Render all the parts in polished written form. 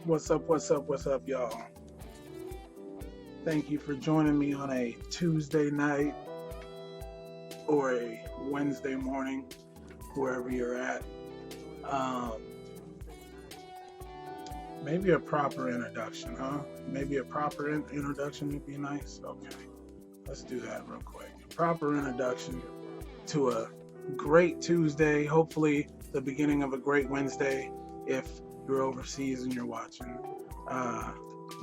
What's up, y'all? Thank you for joining me on a Tuesday night or a Wednesday morning, wherever you're at. Um, Maybe a proper introduction, huh? Maybe a proper introduction would be nice. Okay, let's do that real quick. Proper introduction to a great Tuesday, hopefully the beginning of a great Wednesday if you're overseas and you're watching. Uh,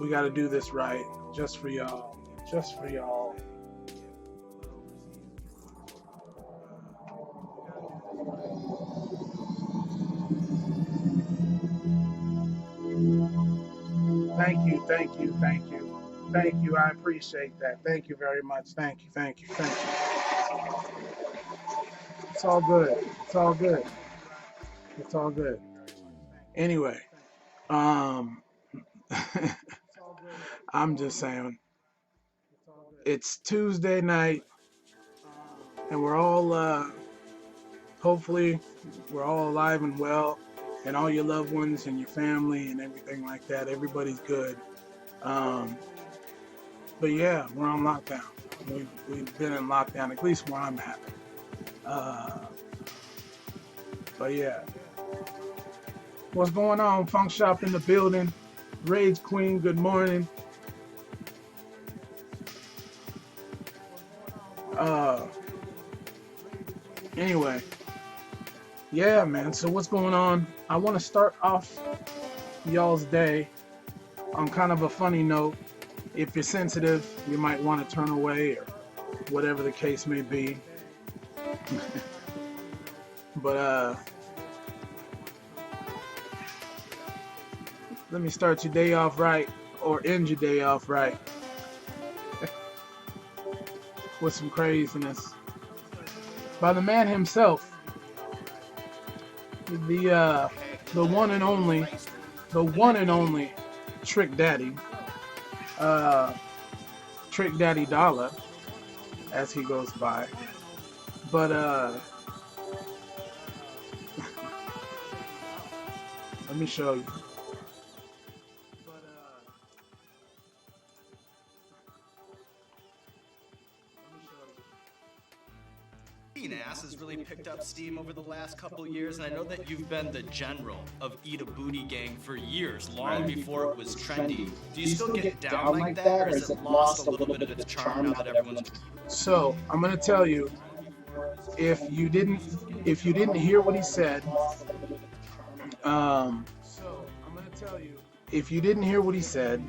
we got to do this right, just for y'all. Just for y'all. Thank you. I appreciate that. Thank you very much. Thank you. It's all good. It's all good. It's all good. Anyway, um, I'm just saying, it's Tuesday night, and hopefully, we're all alive and well, and all your loved ones and your family and everything like that. Everybody's good. Um, but yeah, we're on lockdown. We've been in lockdown, at least where I'm at. Uh, but yeah, what's going on? Funk Shop in the building. Rage Queen, good morning. Uh, anyway, yeah, man. So what's going on? I want to start off y'all's day on kind of a funny note. If you're sensitive, you might want to turn away or whatever the case may be. But let me start your day off right, or end your day off right, with some craziness by the man himself, the one and only, the one and only Trick Daddy, uh, Trick Daddy Dollar, as he goes by. But let me show you. Ass has really picked up steam over the last couple of years, and I know that you've been the general of Eat a Booty Gang for years, long before it was trendy. Do you still get down like that, or has it lost a little bit of its charm now that everyone's... So I'm gonna tell you, if you didn't hear what he said, um, if you didn't hear what he said,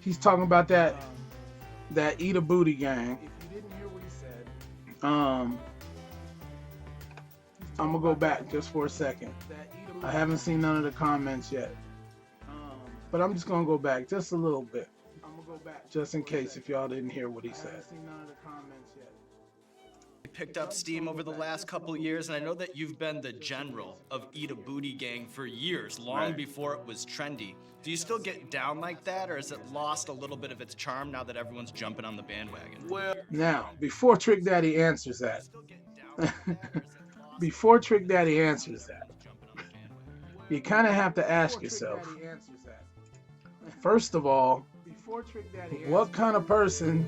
he's talking about that Eat a Booty Gang. I'm gonna go back just for a second. I haven't seen none of the comments yet, but I'm just gonna go back just a little bit, just in case if y'all didn't hear what he said. Picked up steam over the last couple of years, and I know that you've been the general of Eat a Booty Gang for years, long before it was trendy. Do you still get down like that, or has it lost a little bit of its charm now that everyone's jumping on the bandwagon? Well, now, before Trick Daddy answers that, before Trick Daddy answers that, you kind of have to ask yourself, first of all, what kind of person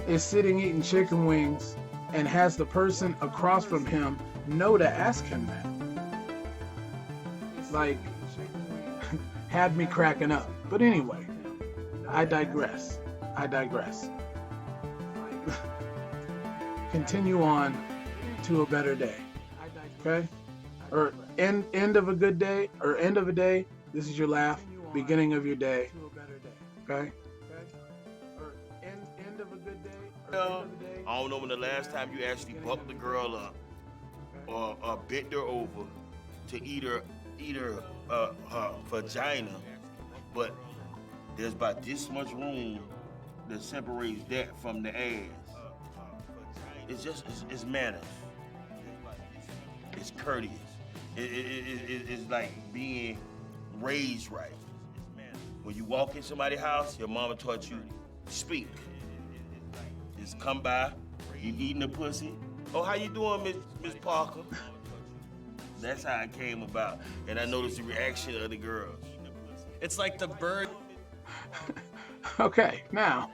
is sitting eating chicken wings and has the person across from him know to ask him that? Like, had me cracking up. But anyway, I digress. Continue on to a better day. Okay? Or end of a good day, or end of a day, this is your laugh. Beginning of your day. Okay? I don't know when the last time you actually bucked the girl up or bent her over to eat her vagina, but there's about this much room that separates that from the ass. It's manners. It's courteous. It's like being raised right. When you walk in somebody's house, your mama taught you speak. Just come by, you eating the pussy. Oh, how you doing, Miss Parker? That's how it came about. And I noticed the reaction of the girls. It's like the bird. Okay, now.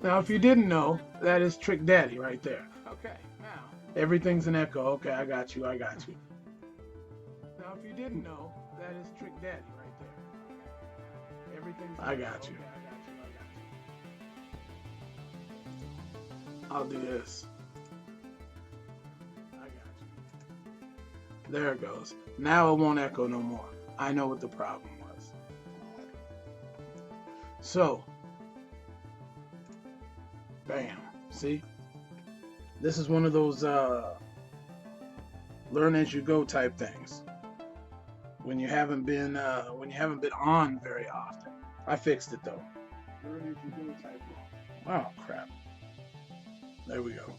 Now, if you didn't know, that is Trick Daddy right there. Okay, now. Everything's an echo. Okay, I got you. Now, if you didn't know, that is Trick Daddy right there. Everything's I got you. I'll do this. I got you. There it goes. Now it won't echo no more. I know what the problem was. So, bam. See? This is one of those learn as you go type things. When you haven't been on very often. I fixed it though. Learn as you go type thing. Oh crap. There we go.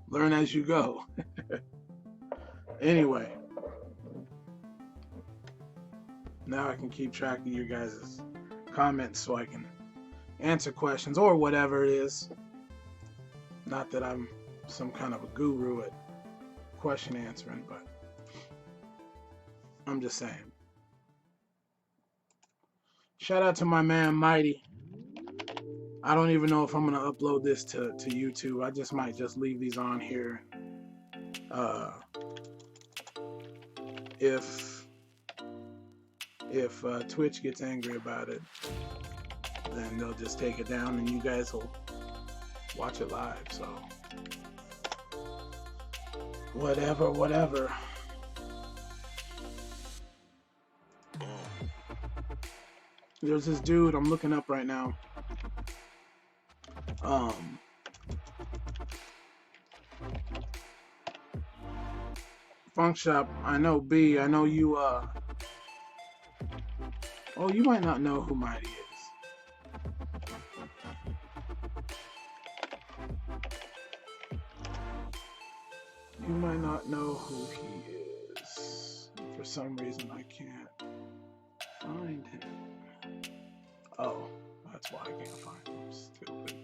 Learn as you go. Anyway. Now I can keep track of you guys' comments so I can answer questions or whatever it is. Not that I'm some kind of a guru at question answering, but I'm just saying. Shout out to my man Mighty. I don't even know if I'm gonna upload this to YouTube. I just might just leave these on here. If Twitch gets angry about it, then they'll just take it down and you guys will watch it live. So whatever. There's this dude I'm looking up right now. Funk Shop, I know B, I know you oh, you might not know who Mighty is. You might not know who he is. For some reason I can't find him. Oh, that's why I can't find him. I'm stupid.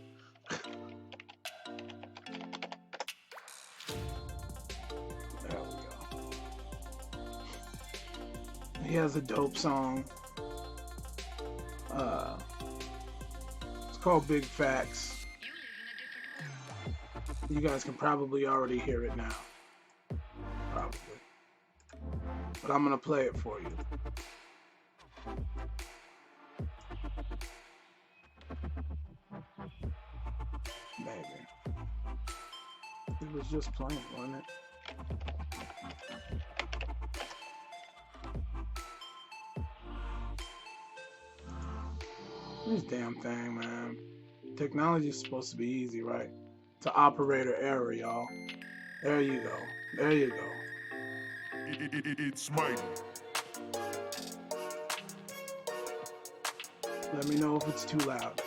There we go. He has a dope song. It's called Big Facts. You guys can probably already hear it now. Probably. But I'm gonna play it for you. Maybe. It was just playing, wasn't it? This damn thing, man. Technology is supposed to be easy, right? It's an operator error, y'all. There you go. There you go. It's Mighty. Let me know if it's too loud.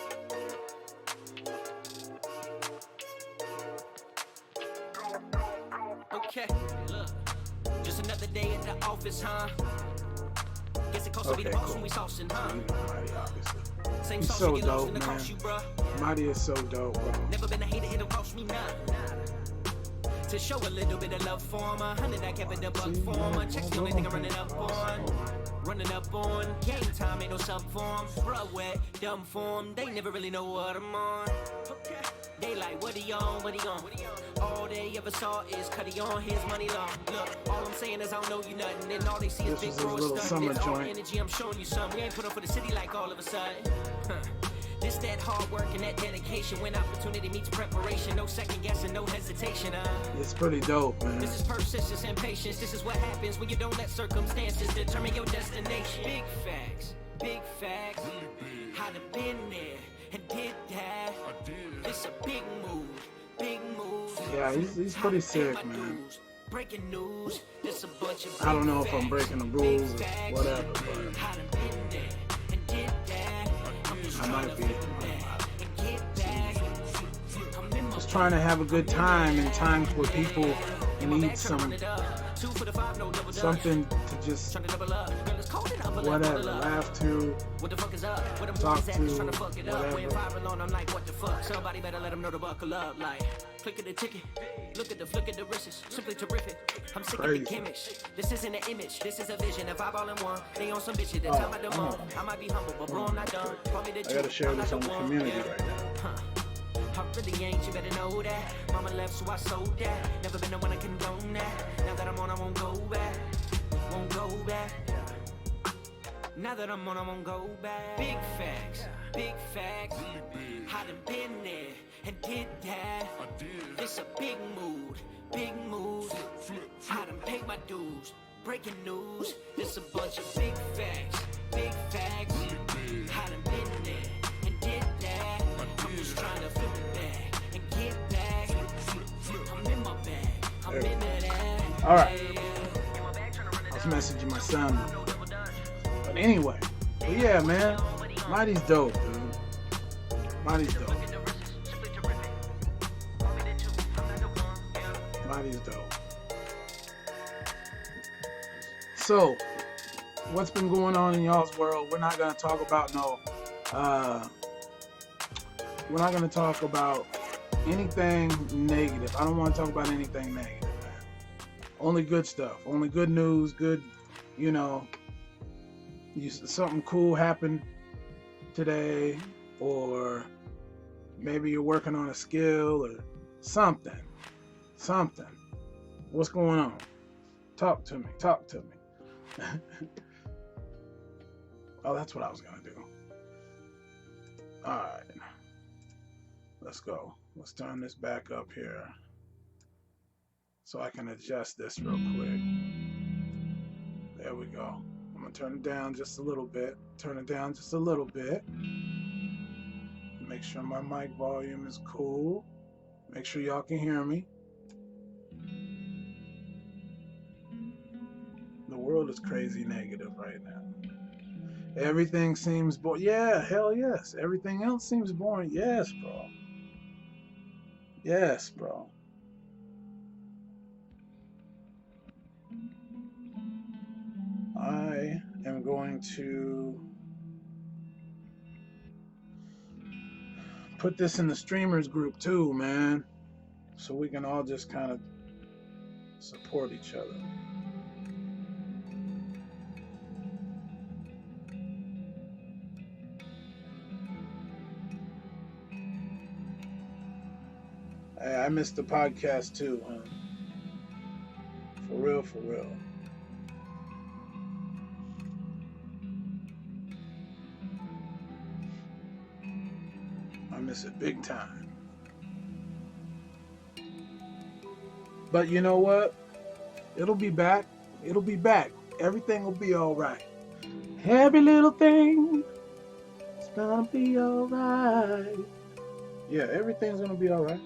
Okay, look. Just another day at the office, huh? Guess it costs to be the boss when we saucing, huh? Mighty, obviously. Same He's sauce so you get lost dope, in the man. cost you, bruh. Mighty is so dope, bro. Never been a hater, it'll cost me nothing. To show a little bit of love for him, 100 I kept it a buck for him. Check's the only thing I'm running up on. Running up on. Game time ain't no sub form. Bruh wet, dumb form. They never really know what I'm on. They like, what he on, what he on? All they ever saw is Cuddy on his money long. Look, all I'm saying is I don't know you nothing. And all they see is big bro stuff. It's all energy, I'm showing you something. We ain't put up for the city like all of a sudden. This that hard work and that dedication. When opportunity meets preparation, no second guessing, no hesitation. It's pretty dope, man. This is persistence and patience. This is what happens when you don't let circumstances determine your destination. Big facts, big facts. I'd have been there and did that. It's a big move, big move. Yeah, he's pretty sick, man. Breaking news. This a bunch of I don't know if I'm breaking the rules or whatever, but I might be. Just trying to have a good time in times where people need something to just whatever, laugh to, talk to, whatever. Somebody better let them know to buckle up like click of the ticket. Look at the flick of the wrists, simply terrific. I'm sick of Crazy. the gimmicks. This isn't an image, this is a vision. If I all in one, they on some bitches that time I the month. I might be humble, but bro, I'm not done. Call me the I gotta share this on the community right now. I really ain't, you better know that. Mama left, so I sold that. Never been the one to condone that. Now that I'm on, I won't go back. Won't go back. Now that I'm on, I won't go back. Big facts, big facts. I done been there and did that. This a big mood, big mood. I done paid my dues. Breaking news, this a bunch of big facts, big facts. I done been there and did that. I'm just trying to flip it back and get back. I'm in my bag, I'm in that. All right. I was messaging my son. But anyway, but yeah, man, Mighty's dope, dude. Mighty's dope. Mighty's dope. So, what's been going on in y'all's world? We're not gonna talk about we're not gonna talk about anything negative. I don't want to talk about anything negative, man. Only good stuff. Only good news. Good, you know. Something cool happened today, or maybe you're working on a skill or something. What's going on? Talk to me. Oh, that's what I was gonna do. All right, let's go. Let's turn this back up here so I can adjust this real quick. There we go. I'm gonna turn it down just a little bit. Make sure my mic volume is cool. Make sure y'all can hear me. The world is crazy negative right now. Everything seems boring. Yeah, hell yes. Everything else seems boring. Yes, bro. Yes, bro. I am going to put this in the streamers group too, man, so we can all just kind of support each other. Hey, I missed the podcast too, huh? For real. I miss it big time. But you know what? It'll be back. Everything will be all right. Every little thing is gonna be all right. Yeah, everything's gonna be all right.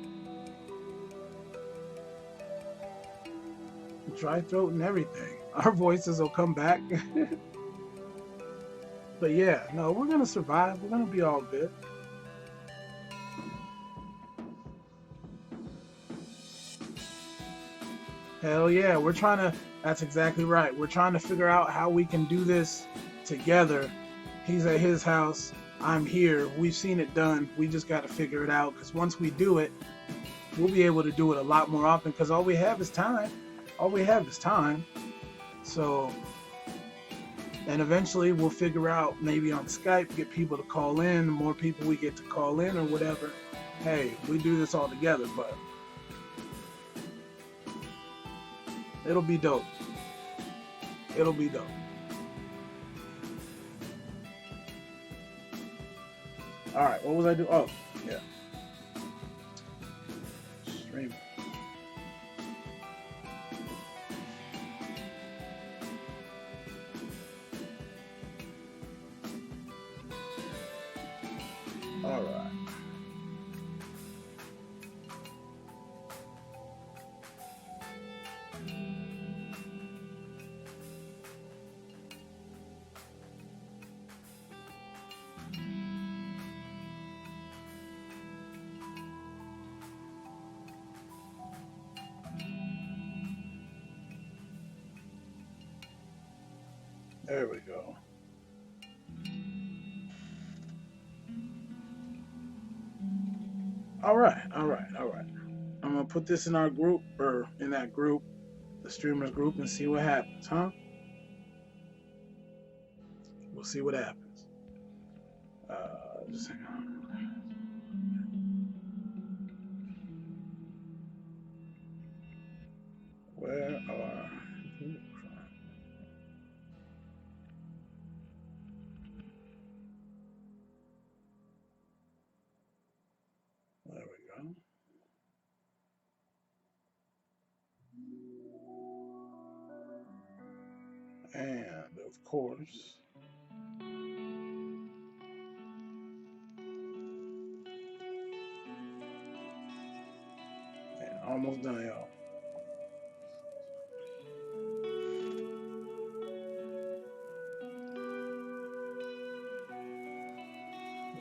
Dry throat and everything. Our voices will come back. But yeah, no, we're gonna survive. We're gonna be all good. Hell yeah, that's exactly right. We're trying to figure out how we can do this together. He's at his house, I'm here. We've seen it done. We just got to figure it out, because once we do it, we'll be able to do it a lot more often, because all we have is time. So, and eventually we'll figure out, maybe on Skype, get people to call in. The more people we get to call in or whatever, hey, we do this all together, but it'll be dope. All right, what was I doing? Oh, yeah. Stream. All right. There we go. All right. I'm gonna put this in our group or in that group, the streamers group, and see what happens, huh? We'll see what happens. Just hang on. Where are you? There we go. And of course, man, almost done, y'all.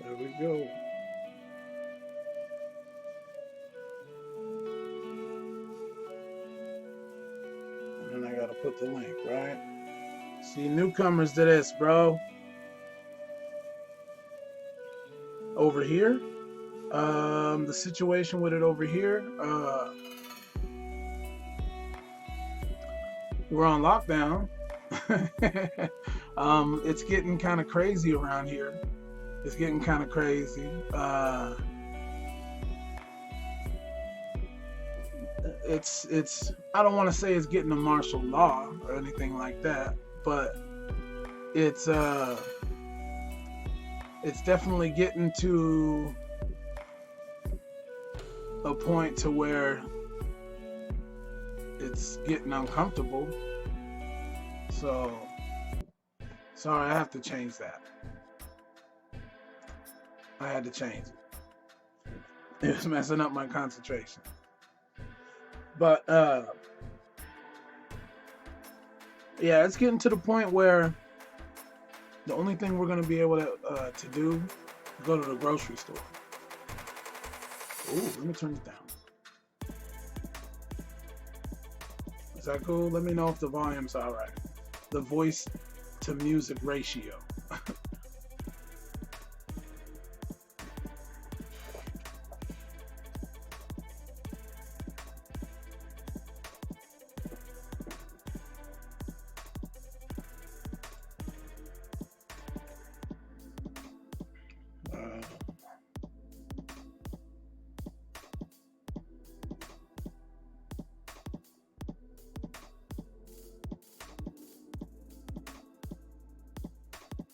There we go. And then I gotta put the link, right? See, newcomers to this, bro. Over here, the situation with it over here, we're on lockdown. It's getting kind of crazy around here. It's getting kind of crazy. It's I don't want to say it's getting a martial law or anything like that, but it's definitely getting to a point to where it's getting uncomfortable. So sorry, I have to change that. I had to change it. It was messing up my concentration. But yeah, it's getting to the point where the only thing we're gonna be able to do is go to the grocery store. Ooh, let me turn it down. Is that cool? Let me know if the volume's all right. The voice to music ratio.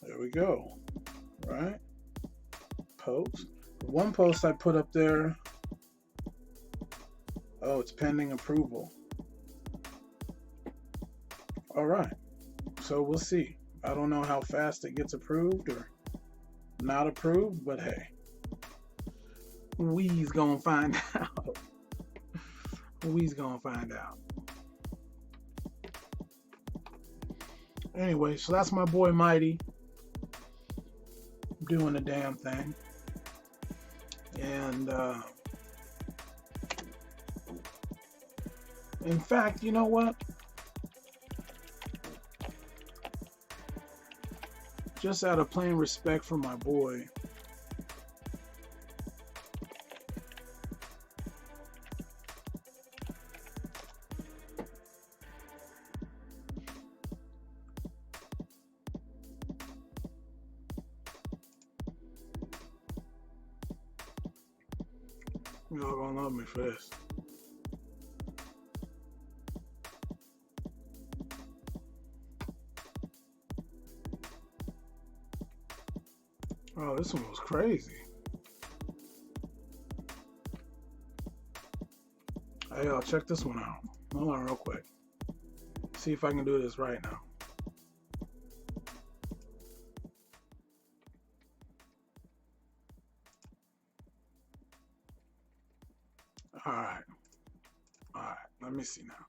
There we go. Right? Post. One post I put up there. Oh, it's pending approval. All right. So we'll see. I don't know how fast it gets approved or not approved, but hey, we's gonna find out. We's gonna find out. Anyway, so that's my boy Mighty doing the damn thing. And in fact, you know what? Just out of plain respect for my boy, y'all gonna love me for this. Oh, this one was crazy. Hey, y'all, check this one out. Hold on real quick. See if I can do this right now. All right. All right. Let me see now.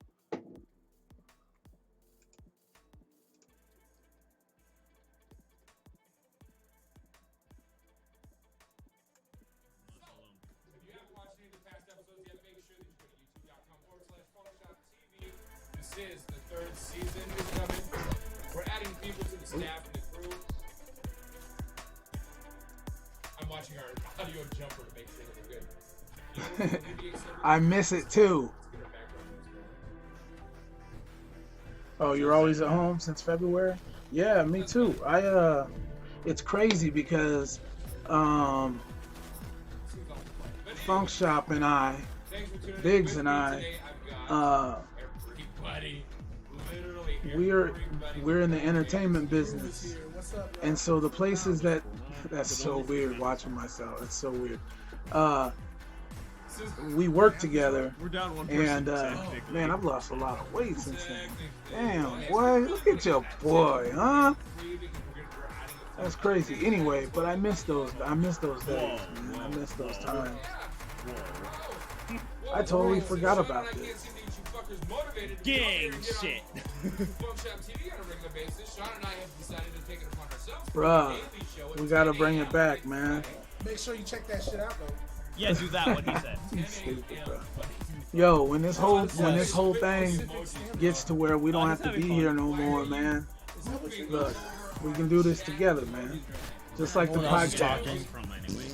This is the third season is coming. We're adding people to the staff and the crew. I'm watching our audio jumper to make sure that we're good. I miss it too. Oh, you're always at home since February? Yeah, me too. It's crazy because um Funk Shop and I, Biggs and I, uh Everybody, literally we're everybody. we're in the entertainment business. And so the places that's so weird watching myself. It's so weird. Uh we work together We're down one and person. man, I've lost a lot of weight since then. Damn, boy, look at your boy, huh? That's crazy. Anyway, but I miss those days, man. I miss those times. I totally forgot about this. Gang shit. Bruh, we gotta bring it back, man. Make sure you check that shit out though. Yeah, do that one, he said. You stupid, bro. Yo, when this whole thing gets to where we don't have to be here no more, man. Look, we can do this together, man. Just like the podcast. From anyway.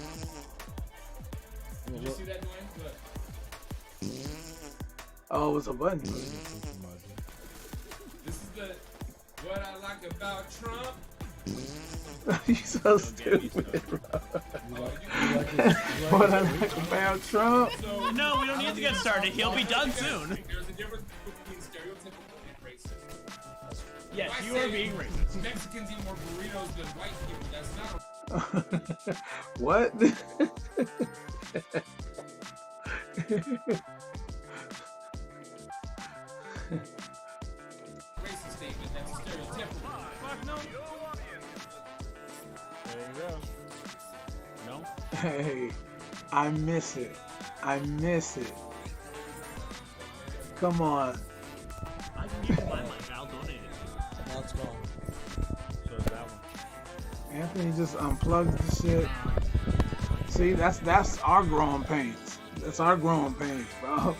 Did you see that, Dwayne? Look. Oh, it was a button. This is the what I like about Trump. You so stupid, bro. What I like about Trump? So, No, we don't need to get started. He'll be done soon. there's a difference between stereotypical and racist. Yes, If I you are say being racist. Mexicans eat more burritos than white people. That's not What? a racist statement. That's stereotypical. Fuck no. There you go. No? Hey, I miss it. I miss it. Come on. I can give you my mic. I'll donate it. Now it's gone. So is that one. Anthony just unplugged the shit. See, that's our growing pains. That's our growing pains, bro.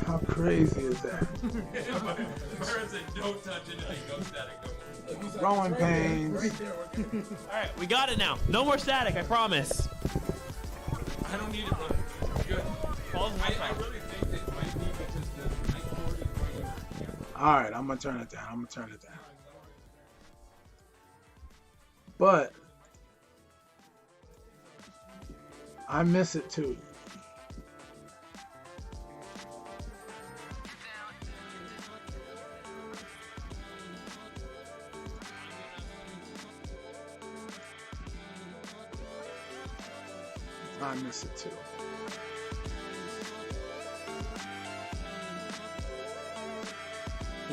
How crazy is that? Bird said, don't touch anything. Go static. Go. Growing pains. Alright, we got it now. No more static, I promise. I don't need it, bro. Good. Paul's I really think that might be because the night board is going to. All right, I'm gonna turn it down. But I miss it too. I miss it too.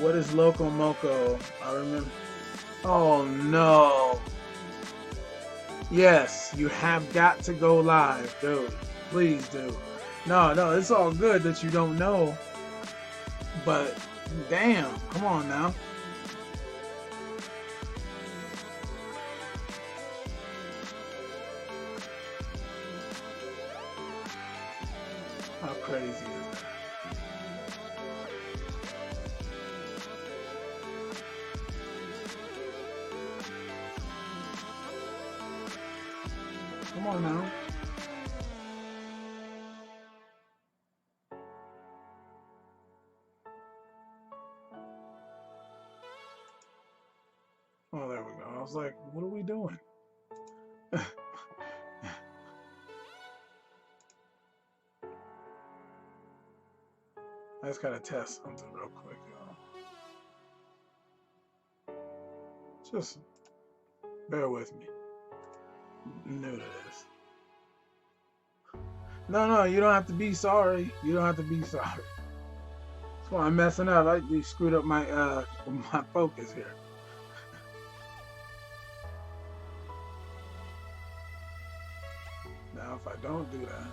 What is Loco Moco? I remember. Oh no. Yes, you have got to go live, dude. Please do. No, it's all good that you don't know. But damn, come on now. How crazy is that? Come on now. Oh, there we go. I was like, what are we doing? I just gotta test something real quick, y'all. Just bear with me. I'm new to this. No, you don't have to be sorry. You don't have to be sorry. That's why I'm messing up. You screwed up my my focus here. Now, if I don't do that,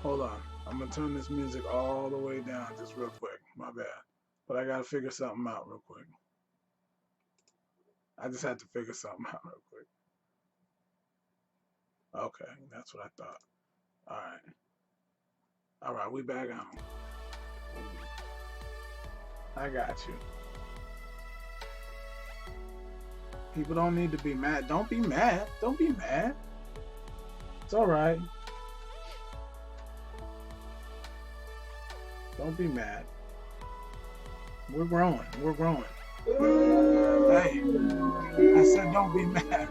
hold on. I'm gonna turn this music all the way down, just real quick. My bad, but I gotta figure something out real quick. I just had to figure something out real quick. Okay, that's what I thought. All right. All right, we back on. I got you. People don't need to be mad. Don't be mad. Don't be mad. It's all right. Don't be mad. We're growing. We're growing. Hey, I said don't be mad.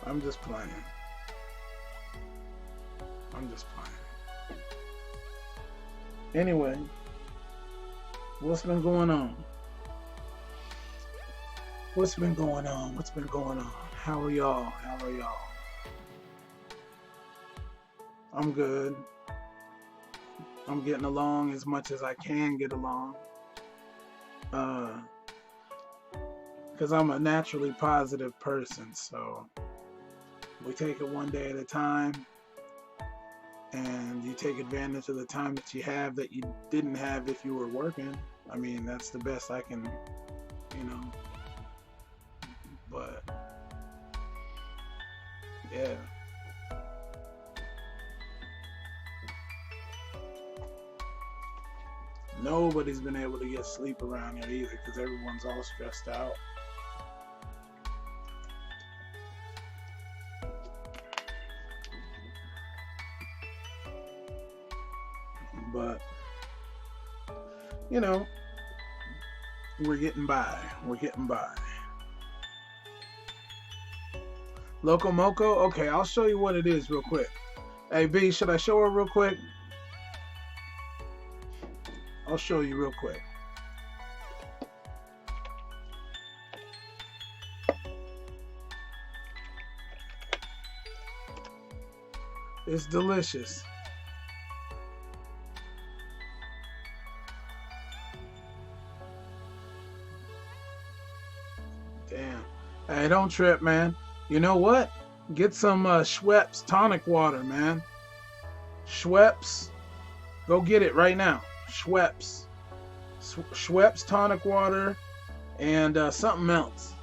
I'm just playing. I'm just playing. Anyway, what's been going on? What's been going on? What's been going on? How are y'all? How are y'all? I'm good. I'm getting along as much as I can get along. Because I'm a naturally positive person, so we take it one day at a time, and you take advantage of the time that you have that you didn't have if you were working. I mean, that's the best I can, but yeah. Nobody's been able to get sleep around here either because everyone's all stressed out. But, we're getting by. We're getting by. Loco Moco? Okay, I'll show you what it is real quick. Hey, B, should I show her real quick? I'll show you real quick. It's delicious. Damn. Hey, don't trip, man. You know what? Get some Schweppes tonic water, man. Schweppes. Go get it right now. Schweppes. Schweppes tonic water and something else.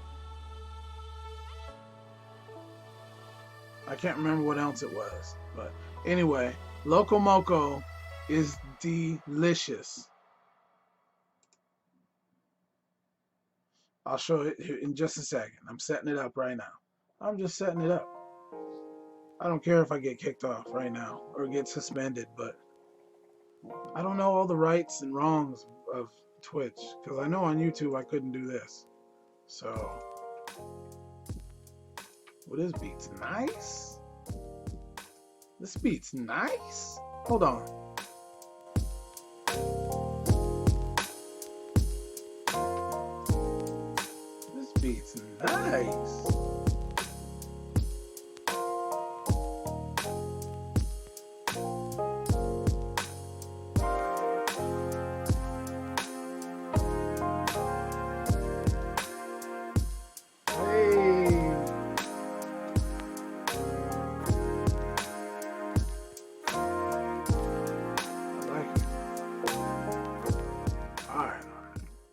I can't remember what else it was. But anyway, Loco Moco is delicious. I'll show it in just a second. I'm setting it up right now. I'm just setting it up. I don't care if I get kicked off right now or get suspended, but I don't know all the rights and wrongs of Twitch because I know on YouTube I couldn't do this. So, well, this beat's nice. This beat's nice. Hold on. This beat's nice.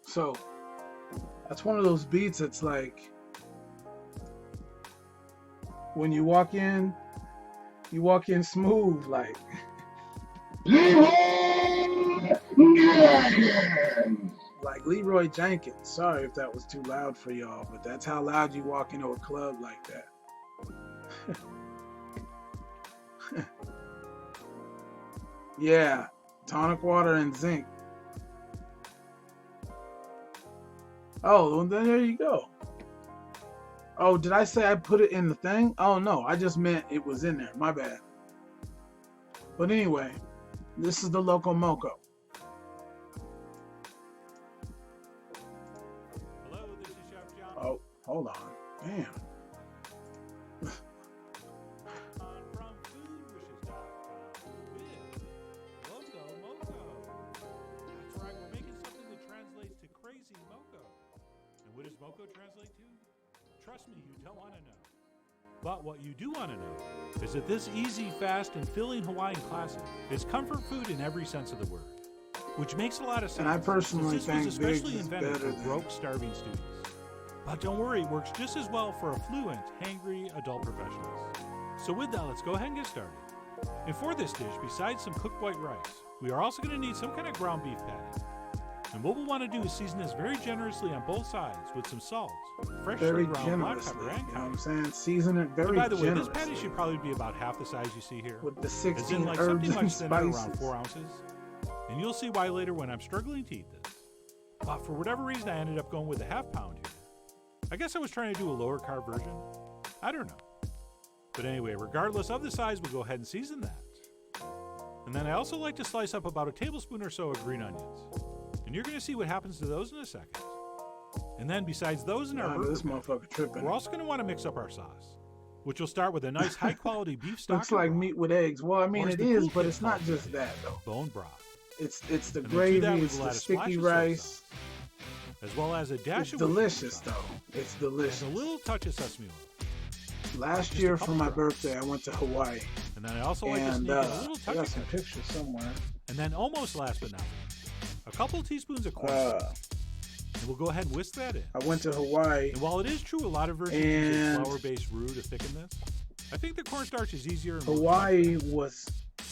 So that's one of those beats that's like when you walk in smooth, like like Leroy Jenkins. Sorry if that was too loud for y'all, but that's how loud you walk into a club like that. Yeah, tonic water and zinc. Oh, well, then there you go. Oh, did I say I put it in the thing? Oh, no, I just meant it was in there. My bad. But anyway, this is the Loco Moco. Hello, this is Chef John. Oh, hold on. Damn. From foodwishes.com with Loco Moco. That's right, we're making something that translates to crazy moco. And what does moco translate to? Trust me, you don't want to know. But what you do want to know is that this easy, fast, and filling Hawaiian classic is comfort food in every sense of the word, which makes a lot of sense. And I personally since this was think Biggs especially is invented better for than... broke, starving students. But don't worry, it works just as well for affluent, hangry adult professionals. So with that, let's go ahead and get started. And for this dish, besides some cooked white rice, we are also going to need some kind of ground beef patty. And what we'll want to do is season this very generously on both sides with some salt, freshly Very ground black generously, pepper, and you know what I'm cayenne. saying? Season it very And by the way, generously. this patty should probably be about half the size you see here. With the As 16 in like herbs something and much thinner, around spices. 4 ounces. And you'll see why later when I'm struggling to eat this. But for whatever reason, I ended up going with a half pound here. I guess I was trying to do a lower carb version. I don't know. But anyway, regardless of the size, we'll go ahead and season that. And then I also like to slice up about a tablespoon or so of green onions. And you're going to see what happens to those in a second. And then besides those in our Nah, burger this patty, motherfucker tripping. we're also going to want to mix up our sauce, which will start with a nice high-quality beef stock. Looks like and broth, meat with eggs. Well, I mean, or as it the is, cool but kids it's not call it, just that, though. bone broth. It's the And then to gravy, that, we it's will the add a splash sticky of soy rice. sauce, as well as a dash It's of delicious, Worcestershire sauce, though. It's and delicious. a little touch of sesame oil. Last just year a for couple my drops. birthday, I went to Hawaii. And then I also like to And sneak in a little I touch got of some ketchup. pictures somewhere. And then almost last but not least, a couple of teaspoons of cornstarch. And we'll go ahead and whisk that in. I went to Hawaii. And while it is true a lot of versions use a And- flour-based roux to thicken this, I think the cornstarch is easier and more Hawaii was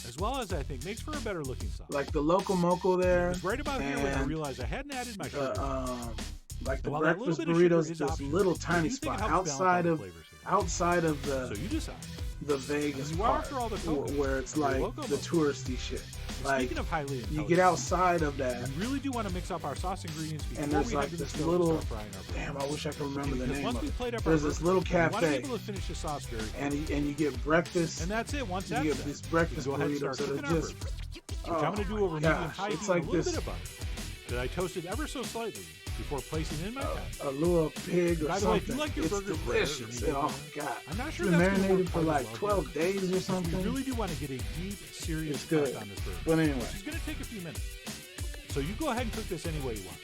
as well as I think makes for a better looking sauce. like the local moco there. It was right about here when I and realized I hadn't added my sugar. Like the While that little breakfast bit of sugar burritos, is this optional, little I tiny do think it spot helps balance all the flavors here. outside of So the you decide. Vegas And you are part, after all the cocoa, where it's and the like loco the moco. touristy shit. Like Speaking of highly you intelligent get outside of that, we really do want to mix up our sauce ingredients before and there's we like head to the this stove little. and start frying our burger. Damn, I wish I could remember the Because name once of we it. played up There's our this burger, little we want to be cafe, able to finish the sauce very and quickly. you get breakfast. And that's it. Once You that's get done, these breakfast we go ahead and start burritos that cooking are our just. burger, which Oh I'm going to do over my medium gosh, high heat it's with like a little this. bit of butter that I toasted ever so slightly before placing in my pan. A little pig or By the way, if you something. like your It's burgers rare, delicious. then you Oh can- god. I'm not sure It's been that's gonna work marinated for quite as like well 12 here. days or We something. really do want to get a deep, serious It's good. crust on this burger, But anyway, which is going to take a few minutes. So you go ahead and cook this any way you want.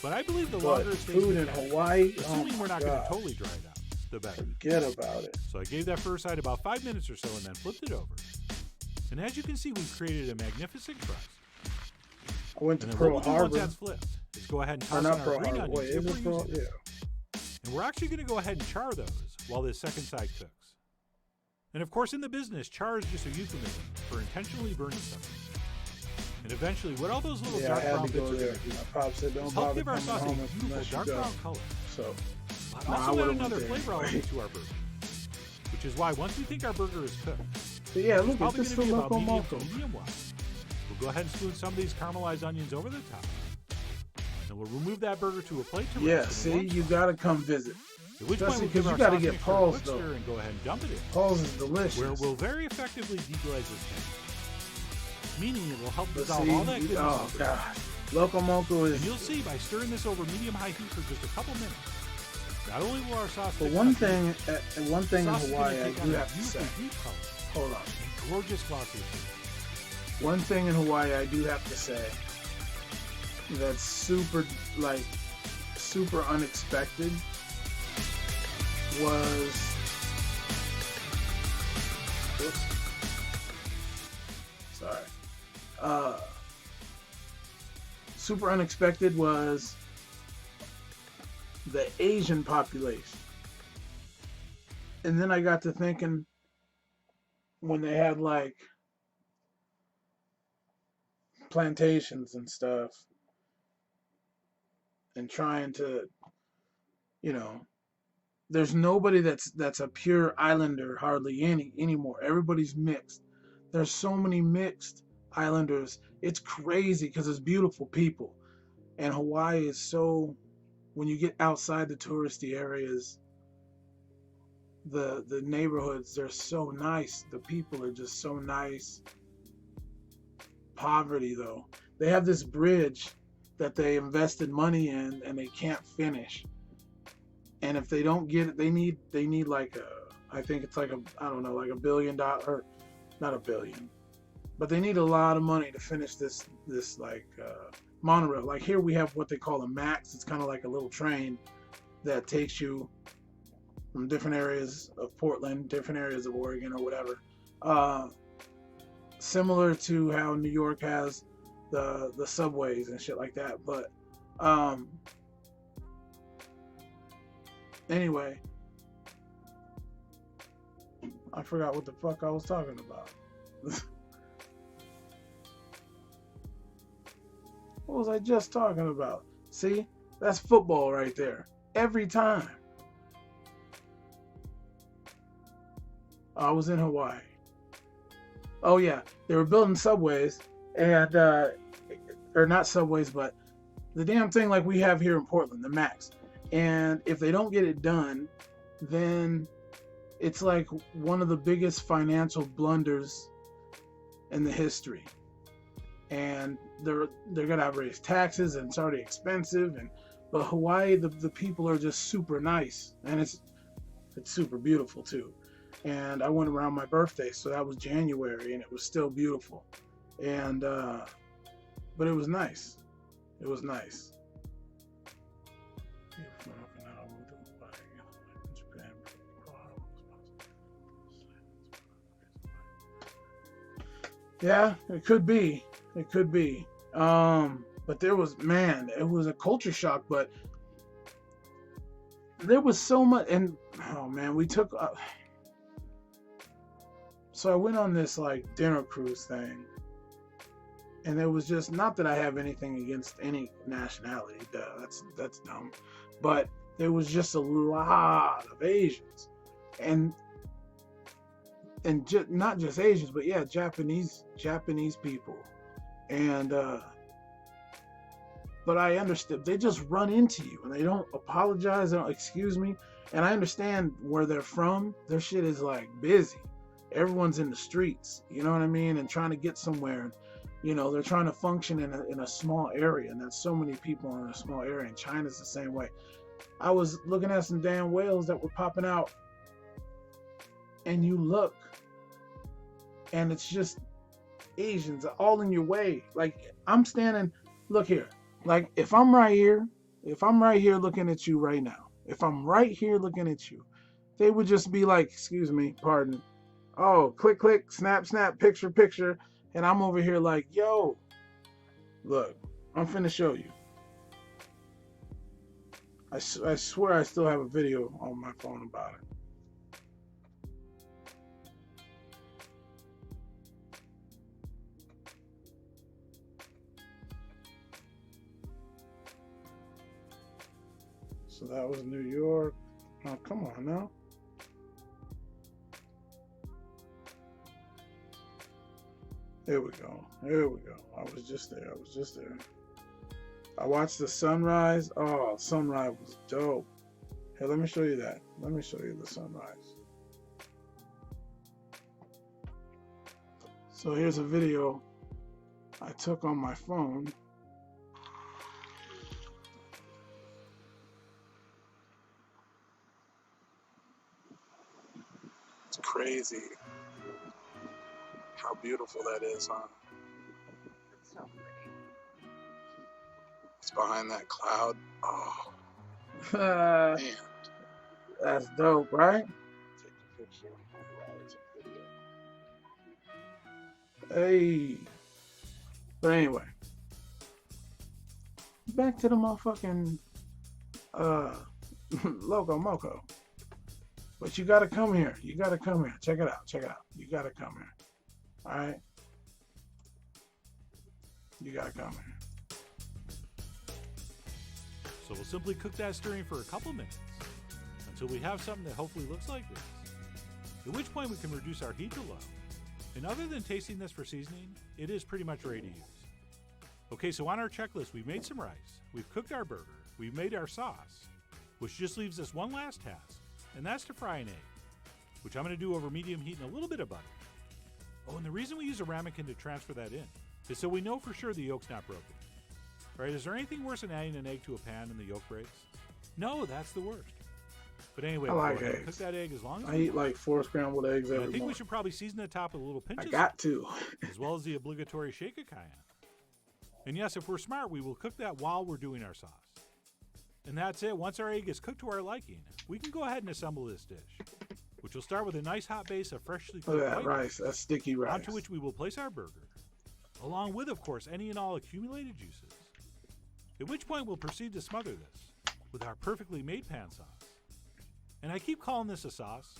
But I believe the but longer it stays food in in the pan, Hawaii, oh assuming my we're not going to god. totally dry it out, the better. Forget about it. So I gave that first side about 5 minutes or so and then flipped it over. And as you can see, we've created a magnificent crust. I went to And then Pearl what we'll do once Harbor. that's flipped is go ahead and Or toss in not our Pearl green Harbor. onions Wait, if is we're it Pearl? using them. Yeah. And we're actually going to go ahead and char those while this second side cooks. And of course, in the business, char is just a euphemism for intentionally burning something. And eventually, what all those little Yeah, I dark had brown to bits go are there. going to do My pop said, don't is help bother give our coming sauce a home beautiful unless you dark go. brown color. So, But No, I also add would've another went there flavor anyway. element to our burger. Which is why once we think our burger is cooked, but yeah, it's look at probably this going to be local about medium moco. to medium well. We'll go ahead and spoon some of these caramelized onions over the top. And we'll remove that burger to a plate to Yeah, rest. see, And you gotta come visit. at which point especially we'll give 'cause you our gotta sauce get mixture a Paul's, quick though. stir and go ahead and dump it in. Paul's is delicious. Where we'll very effectively deglaze this thing. Meaning it will help But dissolve see, all that goodness. oh in the god, local moco And is. you'll see by stirring this over medium-high heat for just a couple minutes, not only will our sauce But thicken one up, thing, one the thing in sauce is gonna Hawaii I take do on a have to beautiful say. deep color Hold on. and gorgeous glossy appearance. One thing in Hawaii I do have to say that's super unexpected was whoops, sorry. Super unexpected was the Asian population. And then I got to thinking when they had like plantations and stuff and trying to, you know, there's nobody that's a pure islander hardly anymore. Everybody's mixed. There's so many mixed islanders. It's crazy because it's beautiful people. And Hawaii is so, when you get outside the touristy areas, the neighborhoods, they're so nice. The people are just so nice. Poverty though. They have this bridge that they invested money in and they can't finish. And if they don't get it, they need like I think it's like like $1 billion, or not $1 billion, but they need a lot of money to finish this monorail. Like here we have what they call a MAX. It's kind of like a little train that takes you from different areas of Portland, different areas of Oregon, or whatever. Similar to how New York has the subways and shit like that. But anyway, I forgot what the fuck I was talking about. What was I just talking about? See, that's football right there. Every time. I was in Hawaii. Oh yeah, they were building subways, and or not subways, but the damn thing like we have here in Portland, the Max. And if they don't get it done, then it's like one of the biggest financial blunders in the history. And they're gonna have raised taxes, and it's already expensive. But Hawaii, the people are just super nice, and it's super beautiful too. And I went around my birthday, so that was January, and it was still beautiful. And but it was nice. It was nice. Yeah, it could be. It could be. But there was, man, it was a culture shock, but there was so much, and oh man, we took so I went on this like dinner cruise thing, and it was just, not that I have anything against any nationality, that's dumb, but there was just a lot of Asians, and not just Asians, but yeah, Japanese people. And but I understood, they just run into you and they don't apologize, they don't excuse me. And I understand where they're from. Their shit is like busy. Everyone's in the streets, you know what I mean, and trying to get somewhere. You know, they're trying to function in a small area, and that's so many people in a small area. And China's the same way. I was looking at some damn whales that were popping out, and you look, and it's just Asians all in your way. Like, I'm standing, look here. Like, if I'm right here looking at you right now, if I'm right here looking at you, they would just be like, excuse me, pardon. Oh, click, click, snap, snap, picture, picture. And I'm over here like, yo, look, I'm finna show you. I swear I still have a video on my phone about it. So that was New York. Oh, come on now. There we go. There we go. I was just there. I watched the sunrise. Oh, sunrise was dope. Here, let me show you that. Let me show you the sunrise. So here's a video I took on my phone. It's crazy how beautiful that is, huh? It's so pretty. It's behind that cloud. Oh. Man. That's dope, right? Take a picture. Hey. But anyway. Back to the motherfucking Loco Moco. But you gotta come here. You gotta come here. Check it out. Check it out. You gotta come here. Alright? You gotta come here. So we'll simply cook that stirring for a couple minutes until we have something that hopefully looks like this. At which point we can reduce our heat to low. And other than tasting this for seasoning, it is pretty much ready to use. Okay, so on our checklist, we've made some rice, we've cooked our burger, we've made our sauce, which just leaves us one last task, and that's to fry an egg, which I'm going to do over medium heat in a little bit of butter. Oh, and the reason we use a ramekin to transfer that in is so we know for sure the yolk's not broken. Right? Is there anything worse than adding an egg to a pan and the yolk breaks? No, that's the worst. But anyway, I like eggs. Cook that egg as long as I eat like 4 scrambled eggs every morning. I think we should probably season the top with a little pinch of got to. as well as the obligatory shake of cayenne. And yes, if we're smart, we will cook that while we're doing our sauce. And that's it. Once our egg is cooked to our liking, we can go ahead and assemble this dish, which will start with a nice hot base of freshly cooked Look at that white rice. That's sticky rice. onto which we will place our burger, along with, of course, any and all accumulated juices. At which point we'll proceed to smother this with our perfectly made pan sauce. And I keep calling this a sauce,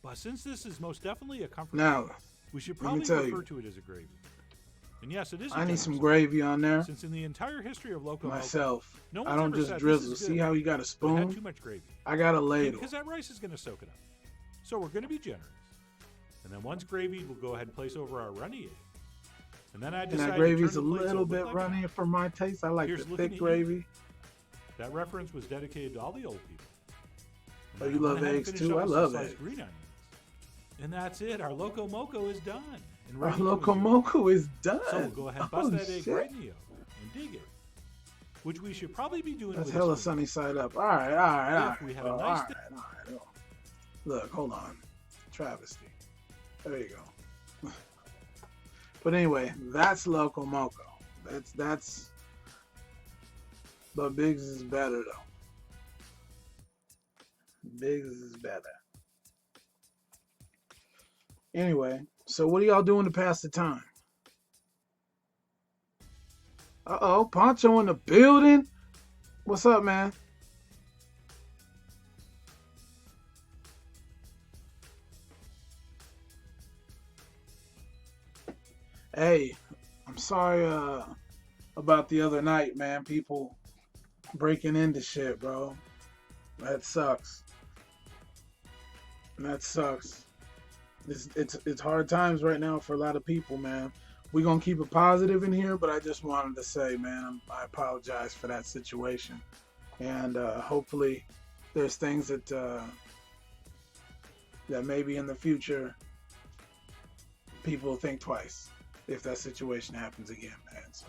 but since this is most definitely a comfort Now, food, we should let me probably tell refer you. to it as a gravy. And yes, it is a I need generous some sauce, gravy on there since in the entire history of Loco Moco, myself. no I one's don't ever just said this drizzle. is See good, how you got a but it had spoon? too much gravy. I got a And ladle. because that rice is going to soak it up. So we're going to be generous. And then once gravied, we'll go ahead and place over our runny egg. And then I And decided that to turn gravy's the a plate so it little looked bit like runny for my taste. I like Here's the looking thick at you. gravy. That reference was dedicated to all the old people. And Oh, then you I love went ahead and eggs finished too? up I with some love sliced eggs. green onions. And that's it. Our Loco Moco is done. And Our ready to Loco enjoy. Moco is done. So we'll go ahead and Oh, bust that egg shit. right in the yolk and dig it. Which we should probably be doing That's with hella a spoon. sunny side up. All right, all right, all right. If we have a Oh, nice all right, all right. Oh. Look, hold on. Travesty. There you go. But anyway, that's Loco Moco. That's. But Biggs is better though. Biggs is better. Anyway, so what are y'all doing to pass the time? Uh-oh, Poncho in the building? What's up, man? Hey, I'm sorry about the other night, man. People breaking into shit, bro. That sucks. That sucks. It's hard times right now for a lot of people, man. We're gonna keep it positive in here, but I just wanted to say, man, I apologize for that situation, and hopefully there's things that that maybe in the future people think twice if that situation happens again, man. So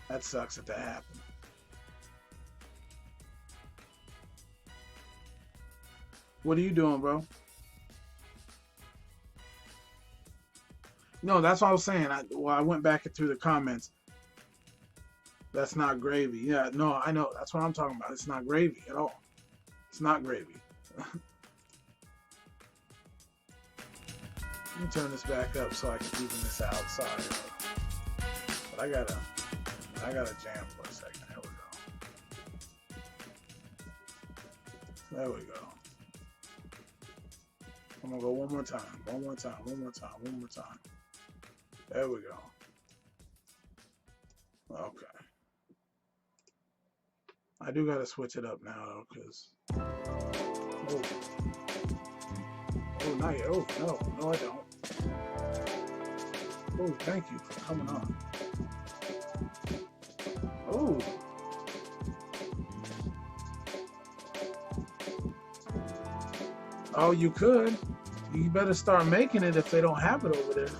that sucks that happened. What are you doing, bro? No, that's what I was saying. I went back through the comments. That's not gravy. Yeah, no, I know. That's what I'm talking about. It's not gravy at all. It's not gravy. Let me turn this back up so I can even this out. Sorry. But I gotta jam for a second. There we go. There we go. I'm gonna go one more time. One more time. One more time. One more time. There we go. Okay. I do gotta switch it up now though, cause oh not yet. Oh no I don't. Oh, thank you for coming on. Oh. Oh, you could. You better start making it if they don't have it over there.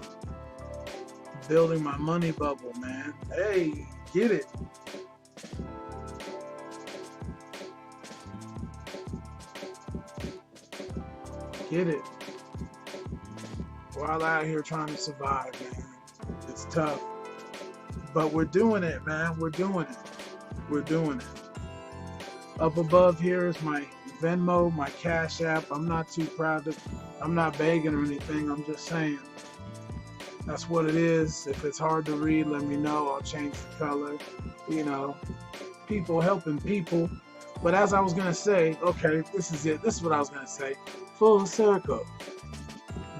Building my money bubble, man. Hey, get it. Get it. We're all out here trying to survive, man. It's tough. But we're doing it, man. We're doing it. We're doing it. Up above here is my Venmo, my Cash App. I'm not too proud to, I'm not begging or anything. I'm just saying. That's what it is. If it's hard to read, let me know. I'll change the color. You know, people helping people. But as I was going to say, okay, this is it. This is what I was going to say. Full circle.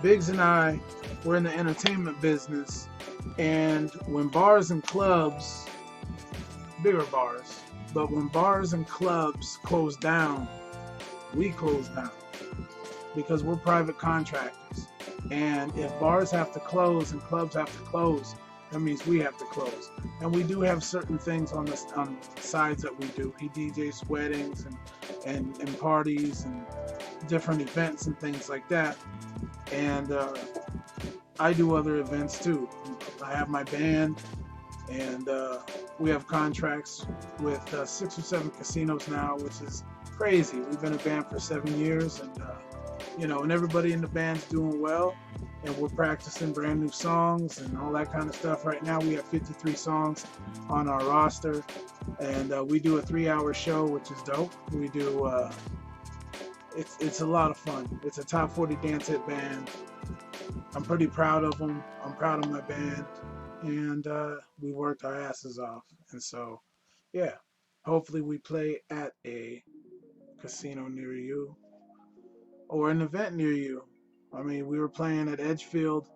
Biggs and I were in the entertainment business. And when bars and clubs, bigger bars, but when bars and clubs close down, we close down because we're private contractors. And if bars have to close and clubs have to close, that means we have to close. And we do have certain things on the sides that we do. He DJs weddings and parties and different events and things like that. And I do other events too. I have my band, and we have contracts with 6 or 7 casinos now, which is crazy. We've been a band for 7 years, and you know, and everybody in the band's doing well. and we're practicing brand new songs and all that kind of stuff. Right now we have 53 songs on our roster, and we do a 3-hour show, which is dope. We do it's a lot of fun. It's a top 40 dance hit band. I'm pretty proud of them. I'm proud of my band, and we worked our asses off. And so, yeah, hopefully we play at a casino near you or an event near you. I mean, we were playing at Edgefield,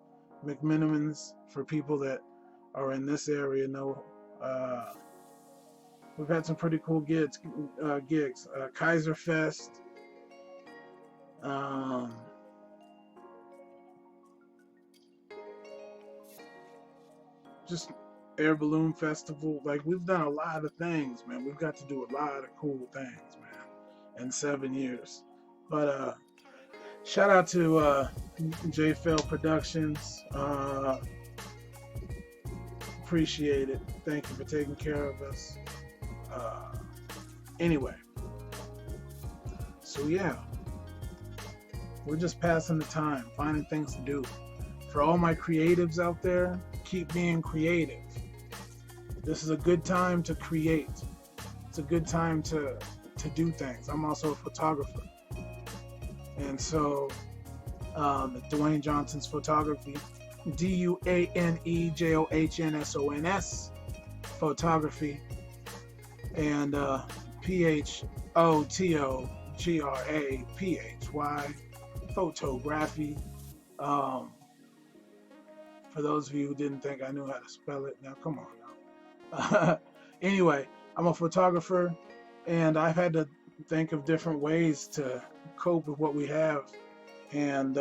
McMinimans, for people that are in this area know. We've had some pretty cool gigs. Kaiser Fest. Just Air Balloon Festival. Like, we've done a lot of things, man. We've got to do a lot of cool things, man, in 7 years. But shout out to JFL Productions. Appreciate it. Thank you for taking care of us. Anyway, so yeah, we're just passing the time, finding things to do. For all my creatives out there, keep being creative. This is a good time to create. It's a good time to do things. I'm also a photographer. And so, Dwayne Johnson's Photography, DuaneJohnsons, Photography, and PHOTOGRAPHY, Photography. For those of you who didn't think I knew how to spell it, now come on now. Anyway, I'm a photographer, and I've had to think of different ways to cope with what we have. And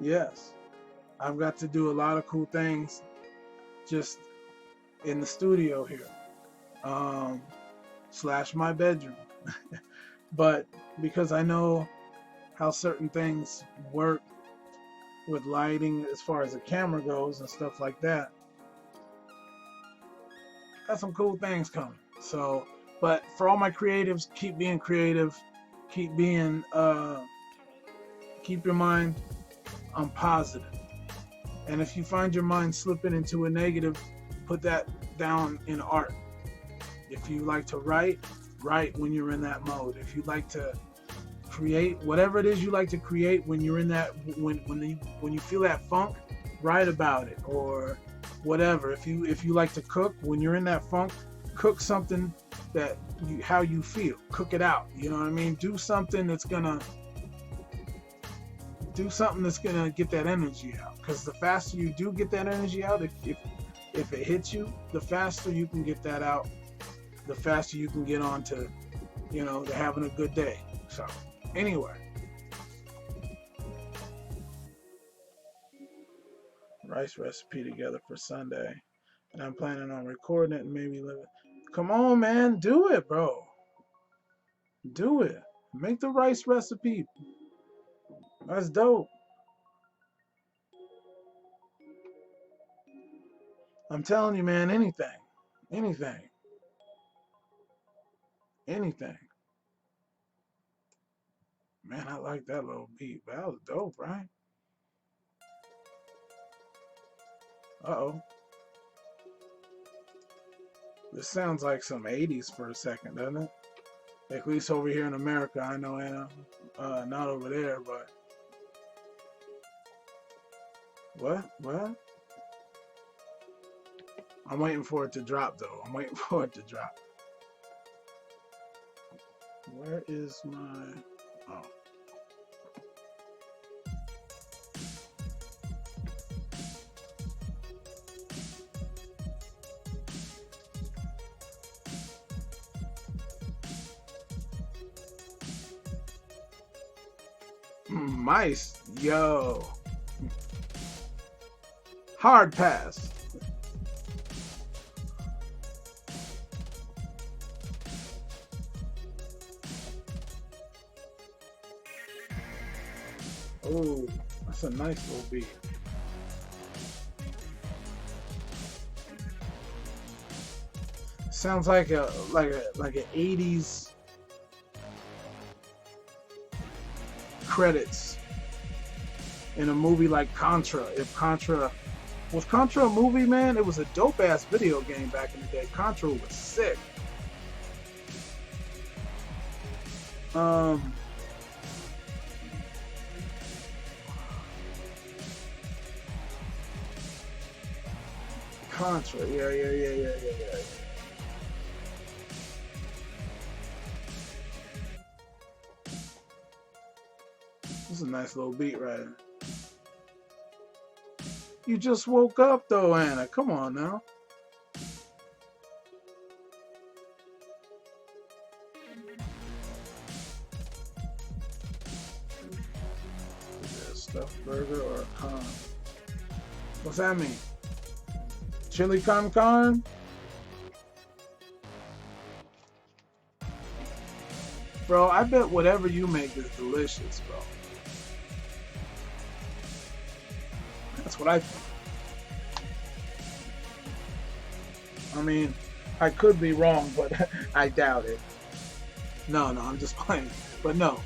yes, I've got to do a lot of cool things just in the studio here, / my bedroom. But because I know how certain things work with lighting as far as the camera goes and stuff like that, got some cool things coming. So, but for all my creatives, keep being creative, keep being keep your mind on positive. And if you find your mind slipping into a negative, put that down in art. If you like to write when you're in that mode. If you like to create, whatever it is you like to create when you're in that, when you feel that funk, write about it. Or whatever. If you like to cook, when you're in that funk, cook something that how you feel. Cook it out. You know what I mean? Do something that's gonna get that energy out. Because the faster you do get that energy out, if it hits you, the faster you can get that out, the faster you can get on to, to having a good day. So anyway, rice recipe together for Sunday, and I'm planning on recording it and maybe live it. Come on, man, do it, bro. Do it. Make the rice recipe. That's dope. I'm telling you, man, anything. Man, I like that little beat. That was dope, right? Uh-oh. This sounds like some 80s for a second, doesn't it? At least over here in America. I know, Anna, not over there, but... What? I'm waiting for it to drop, though. Where is my... Oh. Mice, yo. Hard pass. Oh, that's a nice little beat. Sounds like an 80s credits in a movie like Contra. If Contra was Contra a movie, man, it was a dope ass video game back in the day. Contra was sick. Contra, yeah. This is a nice little beat right here. You just woke up though, Anna. Come on now. Is it a stuffed burger or a con? What's that mean? Chili con carne? Bro, I bet whatever you make is delicious, bro. That's what I think. I mean, I could be wrong, but I doubt it. No, I'm just playing. But no.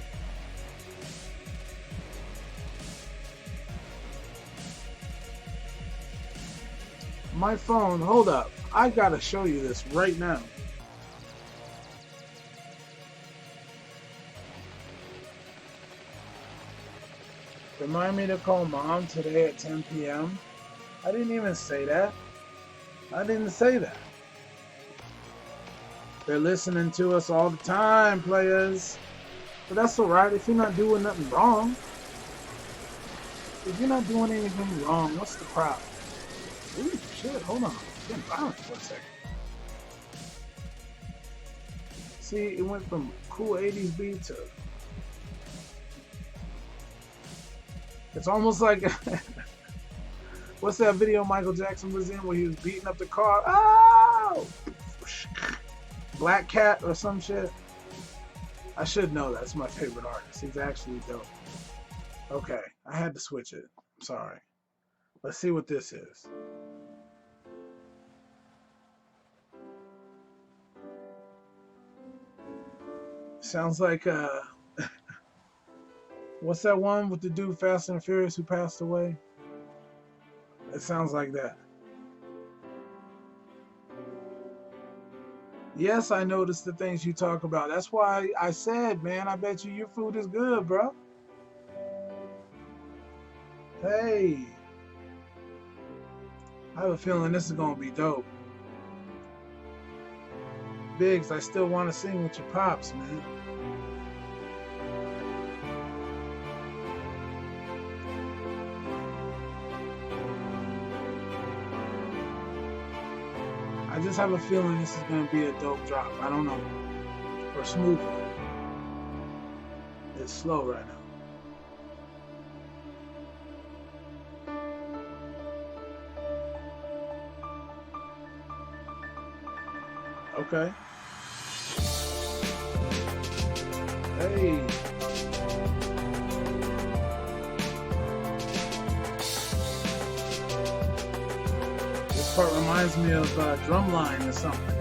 My phone, hold up. I gotta show you this right now. Remind me to call mom today at 10 p.m. I didn't even say that. I didn't say that. They're listening to us all the time, players. But that's alright if you're not doing nothing wrong. If you're not doing anything wrong, what's the problem? Ooh, shit, hold on. It's getting violent for a second. See, it went from cool 80s beat to... It's almost like... What's that video Michael Jackson was in where he was beating up the car? Oh! Black Cat or some shit? I should know that's my favorite artist. He's actually dope. Okay, I had to switch it. I'm sorry. Let's see what this is. Sounds like what's that one with the dude Fast and Furious who passed away? It sounds like that. Yes, I noticed the things you talk about. That's why I said, man, I bet you your food is good, bro. Hey. I have a feeling this is going to be dope. Biggs, I still want to sing with your pops, man. I just have a feeling this is going to be a dope drop. I don't know. Or smooth. It's slow right now. Okay. Hey. This part reminds me of Drumline or something.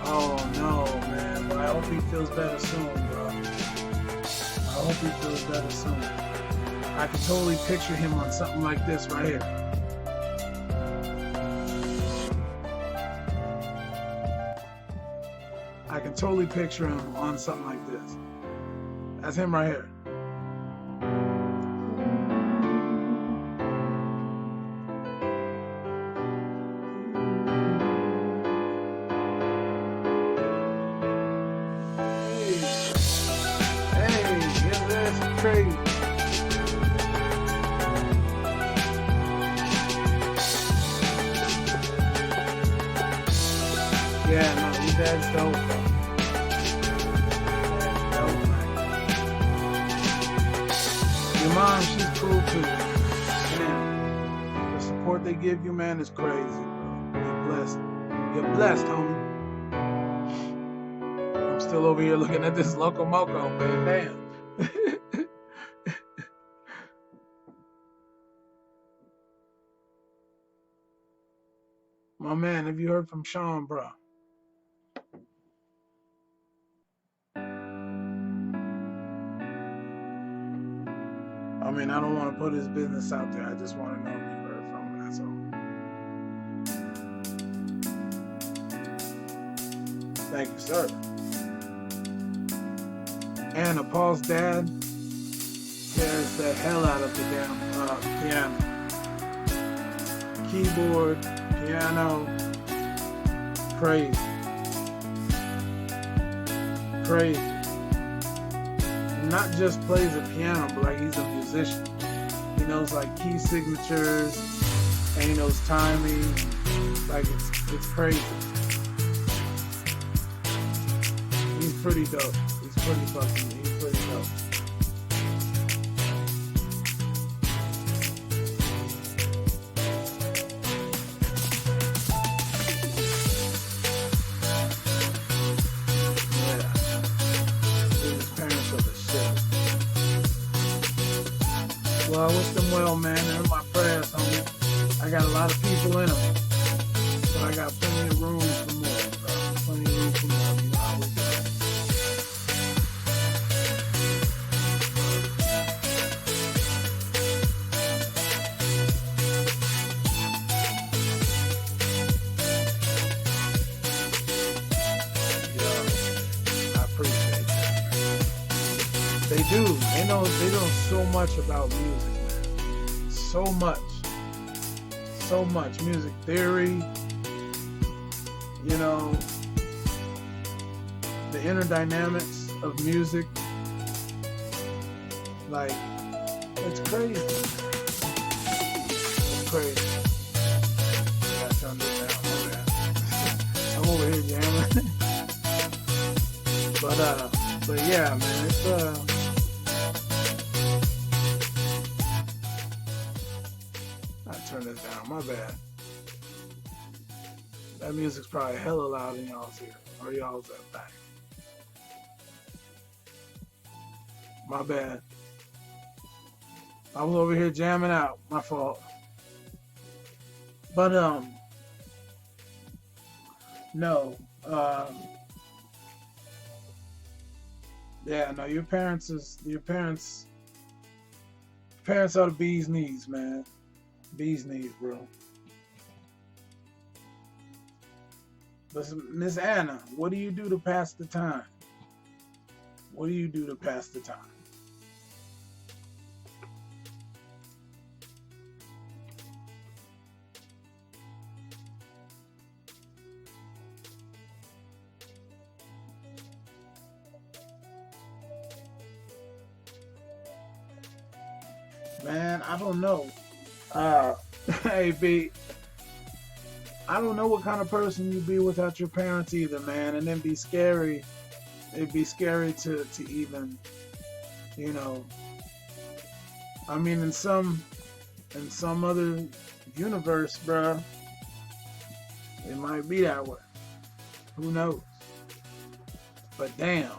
Oh no, man. Well, I hope he feels better soon, bro. I hope he feels better soon. I can totally picture him on something like this right here. I can totally picture him on something like this. That's him right here. Hey, get this crazy. Yeah, no, your dad's dope, bro. Your mom, she's cool too. Man, the support they give you, man, is crazy, bro. You're blessed. You're blessed, homie. I'm still over here looking at this Loco Moco, man. Damn. My man, have you heard from Sean, bro? I mean, I don't want to put his business out there. I just want to know if you heard from him. That's all. Thank you, sir. Anna, Paul's dad tears the hell out of the damn piano. Keyboard, piano, crazy. Crazy. Not just plays the piano, but like he's a musician. He knows like key signatures, and he knows timing. Like it's crazy. He's pretty dope. He's pretty dope. Well, I wish them well, man. They're in my prayers, homie. I got a lot of people in them. But I got plenty of room for more, bro. Plenty of room for more. You know how we do. Yo, I appreciate that. They do. They know so much about music, man. So much music theory, you know, the inner dynamics of music. Like, it's crazy. It's crazy. I gotta turn this down. I'm over here jamming. but yeah, man, it's turn this down, my bad. That music's probably hella loud in y'all's ear, or y'all's at back. My bad. I was over here jamming out, my fault. But no, yeah, no, your parents are the bee's knees, man. Bee's knees, bro. Listen, Miss Anna, what do you do to pass the time? What do you do to pass the time? Man, I don't know. Hey, B, I don't know what kind of person you'd be without your parents either, man. And it'd be scary. It'd be scary to even, you know. I mean, in some other universe, bruh, it might be that way. Who knows? But damn,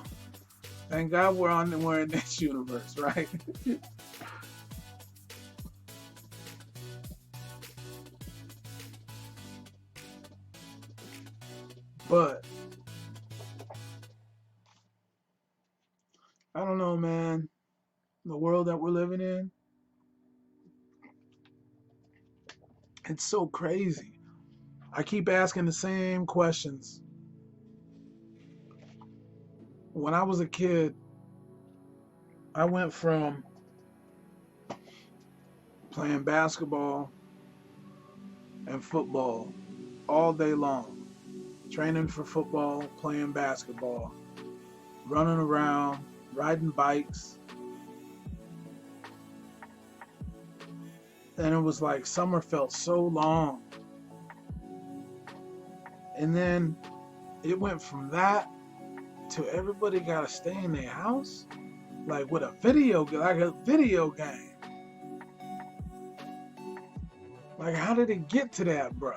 thank God we're in this universe, right? But I don't know, man. The world that we're living in, it's so crazy. I keep asking the same questions. When I was a kid, I went from playing basketball and football all day long. Training for football, playing basketball, running around, riding bikes. And it was like summer felt so long. And then it went from that to everybody gotta stay in their house, like with a video game. Like, how did it get to that, bro?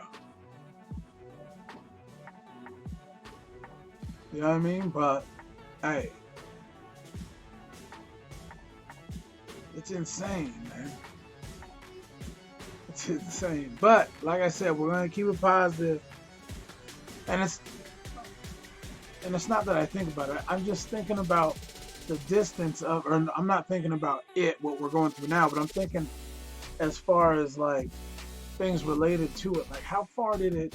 You know what I mean? But hey, it's insane, man. It's It's insane. But like I said, we're gonna keep it positive. And it's not that I think about it. I'm just thinking about the distance of, or I'm not thinking about what we're going through now, but I'm thinking as far as like things related to it. Like how far did it,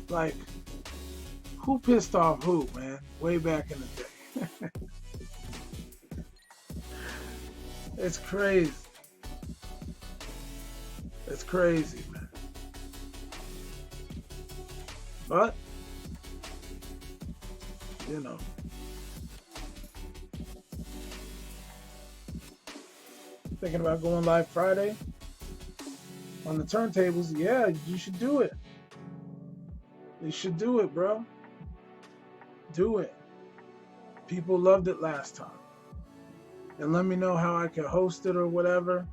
like who pissed off who, man, way back in the day. It's crazy. It's crazy, man. But, you know. Thinking about going live Friday on the turntables. Yeah, you should do it. You should do it, bro. Do it. People loved it last time. And let me know how I can host it or whatever.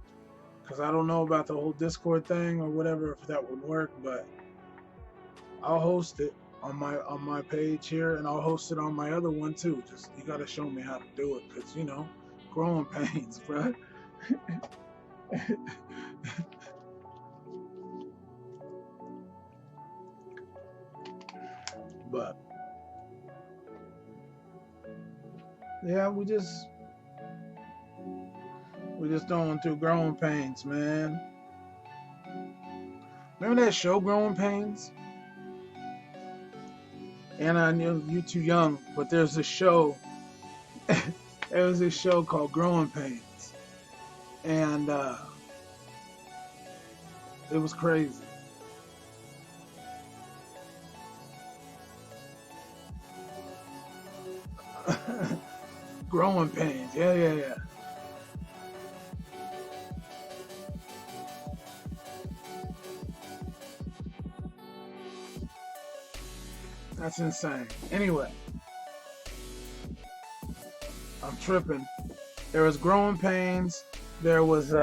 Because I don't know about the whole Discord thing or whatever, if that would work, but I'll host it on my page here, and I'll host it on my other one too. Just you gotta show me how to do it, because you know, growing pains, bro. But yeah, we just going through growing pains, man. Remember that show, Growing Pains? And I know you're too young, but there's a show. There was this show called Growing Pains, and it was crazy. Growing Pains, yeah. That's insane. Anyway, I'm tripping. There was Growing Pains. There was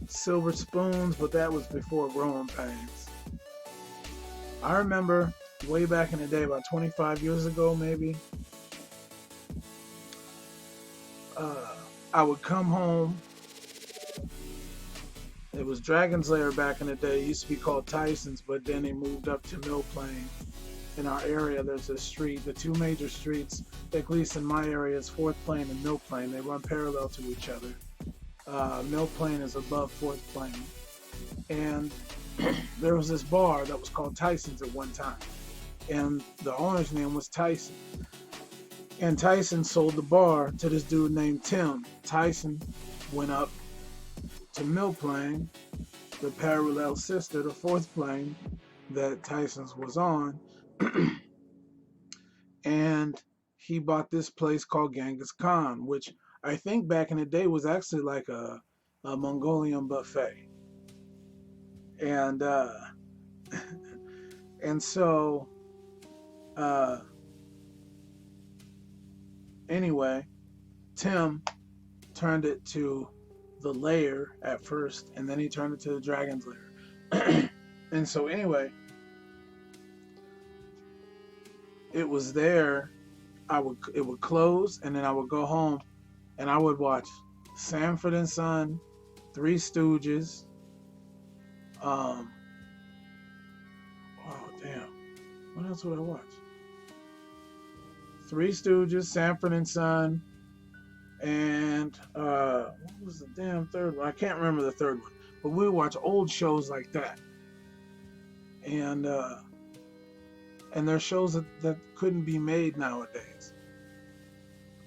Silver Spoons, but that was before Growing Pains. I remember way back in the day, about 25 years ago maybe, I would come home. It was Dragon's Lair back in the day. It used to be called Tyson's, but then they moved up to Mill Plain. In our area, there's a street, the two major streets, at least in my area, is 4th Plain and Mill Plain. They run parallel to each other. Mill Plain is above 4th Plain. And there was this bar that was called Tyson's at one time. And the owner's name was Tyson. And Tyson sold the bar to this dude named Tim. Tyson went up to Mill Plain, the parallel sister to 4th Plain that Tyson's was on, and he bought this place called Genghis Khan, which I think back in the day was actually like a Mongolian buffet. And and so anyway, Tim turned it to the Lair at first, and then he turned it to the Dragon's Lair. And so anyway, it was there. It would close, and then I would go home, and I would watch Sanford and Son, Three Stooges. Oh damn! What else would I watch? Three Stooges, Sanford and Son. And what was the damn third one? I can't remember the third one. But we would watch old shows like that. And there's shows that couldn't be made nowadays.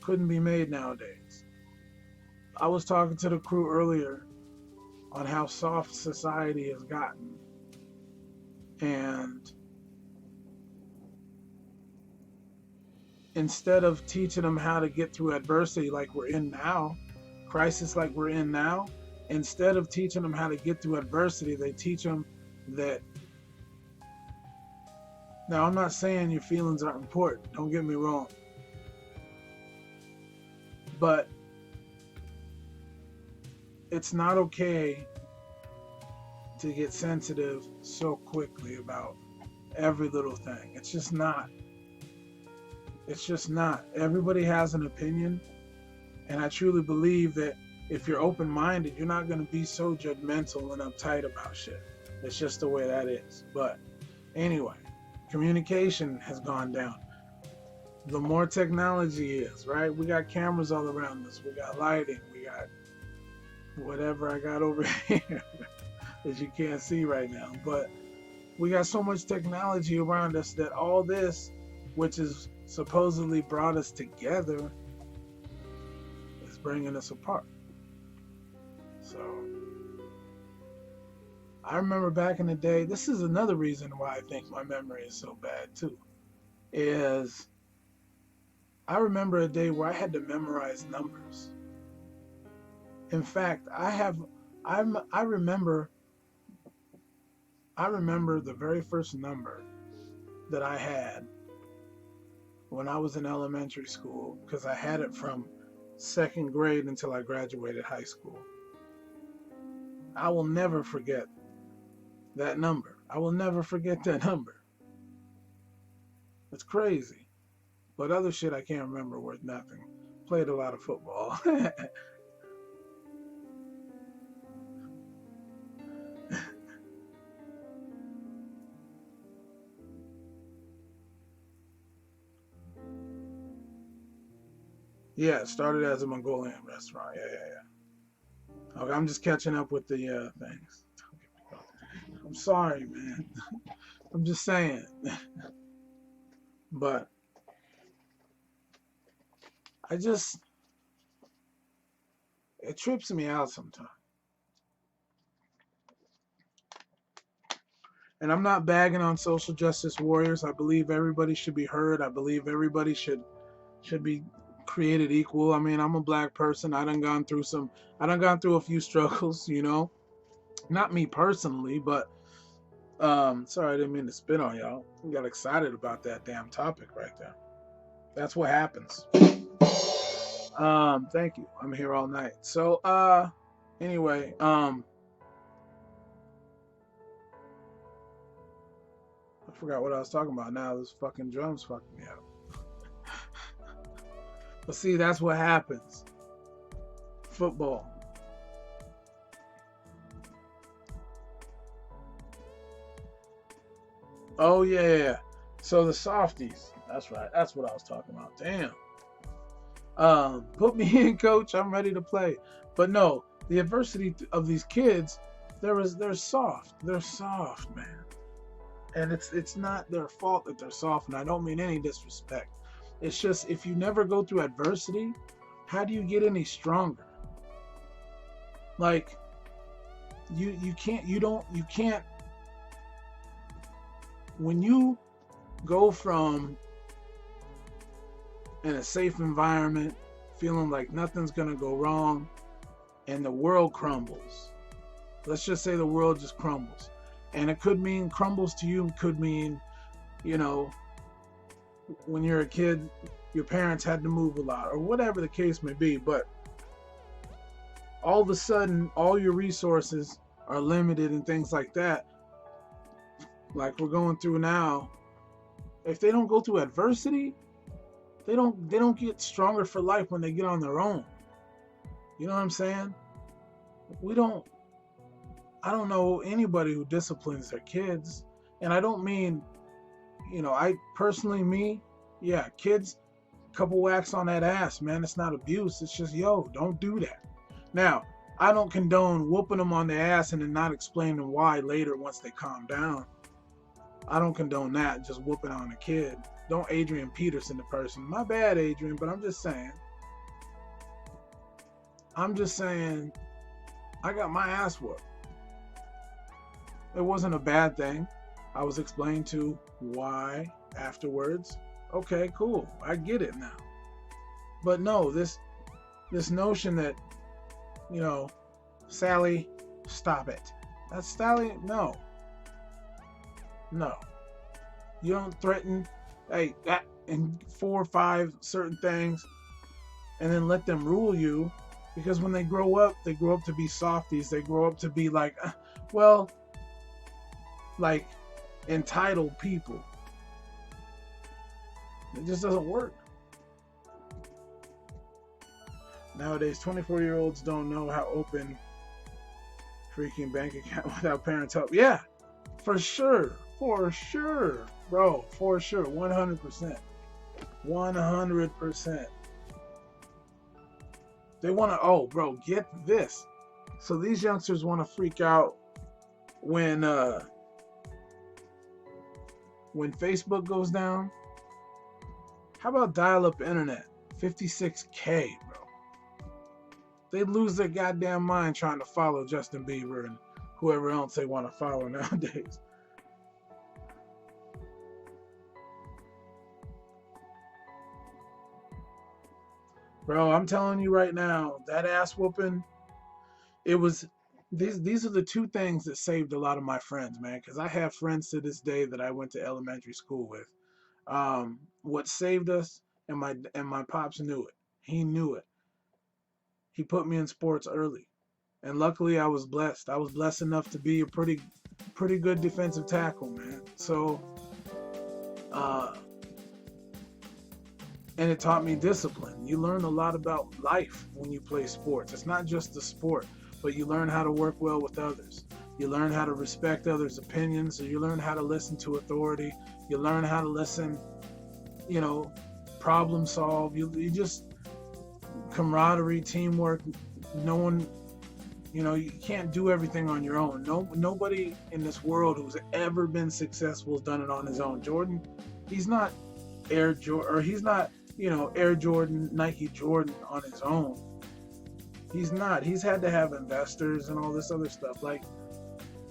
Couldn't be made nowadays. I was talking to the crew earlier on how soft society has gotten. And instead of teaching them how to get through adversity like we're in now, crisis like we're in now, instead of teaching them how to get through adversity, they teach them that. Now, I'm not saying your feelings aren't important, don't get me wrong. But it's not okay to get sensitive so quickly about every little thing. It's just not. It's just not. Everybody has an opinion, And I truly believe that if you're open-minded, you're not going to be so judgmental and uptight about shit. It's just the way that is. But anyway, communication has gone down. The more technology is, right? We got cameras all around us. We got lighting. We got whatever I got over here that you can't see right now. But we got so much technology around us that all this, which is supposedly brought us together, is bringing us apart. So I remember back in the day, this is another reason why I think my memory is so bad too, is I remember a day where I had to memorize numbers. In fact, I remember the very first number that I had when I was in elementary school, because I had it from second grade until I graduated high school. I will never forget that number. I will never forget that number. It's crazy. But other shit I can't remember worth nothing. Played a lot of football. Yeah, it started as a Mongolian restaurant. Yeah. Okay, I'm just catching up with the things. I'm sorry, man. I'm just saying. But it trips me out sometimes. And I'm not bagging on social justice warriors. I believe everybody should be heard. I believe everybody should be created equal. I mean, I'm a black person. I done gone through a few struggles, you know. Not me personally, but sorry, I didn't mean to spit on y'all. I got excited about that damn topic right there. That's what happens. Thank you. I'm here all night. So anyway, I forgot what I was talking about now. Those fucking drums fucking me up. But see, that's what happens. Football. Oh yeah. So the softies. That's right. That's what I was talking about. Damn. Put me in, coach. I'm ready to play. But no, the adversity of these kids, they're soft. They're soft, man. And it's not their fault that they're soft, and I don't mean any disrespect. It's just, if you never go through adversity, how do you get any stronger? Like, you can't when you go from in a safe environment, feeling like nothing's gonna go wrong, and the world crumbles. Let's just say the world just crumbles. And it could mean crumbles to you, it could mean, you know, when you're a kid, your parents had to move a lot, or whatever the case may be, but all of a sudden, all your resources are limited and things like that, like we're going through now. If they don't go through adversity, they don't get stronger for life when they get on their own. You know what I'm saying? I don't know anybody who disciplines their kids. And I don't mean, you know, I personally, yeah, kids, couple whacks on that ass, man. It's not abuse. It's just, yo, don't do that. Now, I don't condone whooping them on the ass and then not explaining why later once they calm down. I don't condone that, just whooping on a kid. Don't Adrian Peterson the person. My bad, Adrian, but I'm just saying, I got my ass whooped. It wasn't a bad thing. I was explained to why afterwards. Okay, cool. I get it now. But no, this notion that, you know, Sally, stop it. That's Sally. No. You don't threaten, hey, that, and 4 or 5 certain things, and then let them rule you. Because when they grow up to be softies. They grow up to be like, well, like entitled people. It just doesn't work. Nowadays, 24-year-olds don't know how open freaking bank account without parents' help. Yeah, for sure, bro, for sure, 100%, 100%. They want to. Oh, bro, get this. So these youngsters want to freak out when Facebook goes down. How about dial-up internet? 56K, bro. They'd lose their goddamn mind trying to follow Justin Bieber and whoever else they want to follow nowadays. Bro, I'm telling you right now, that ass whooping, it was these are the two things that saved a lot of my friends, man, because I have friends to this day that I went to elementary school with. What saved us, and my pops knew it. He knew it. He put me in sports early, and luckily I was blessed. I was blessed enough to be a pretty good defensive tackle, man. So, and it taught me discipline. You learn a lot about life when you play sports. It's not just the sport, but you learn how to work well with others. You learn how to respect others' opinions. You learn how to listen to authority. You learn how to listen, problem solve. You just camaraderie, teamwork. No one, you can't do everything on your own. Nobody in this world who's ever been successful has done it on his own. Jordan, he's not Air Jordan, or he's not, Air Jordan, Nike Jordan on his own. He's not. He's had to have investors and all this other stuff. Like,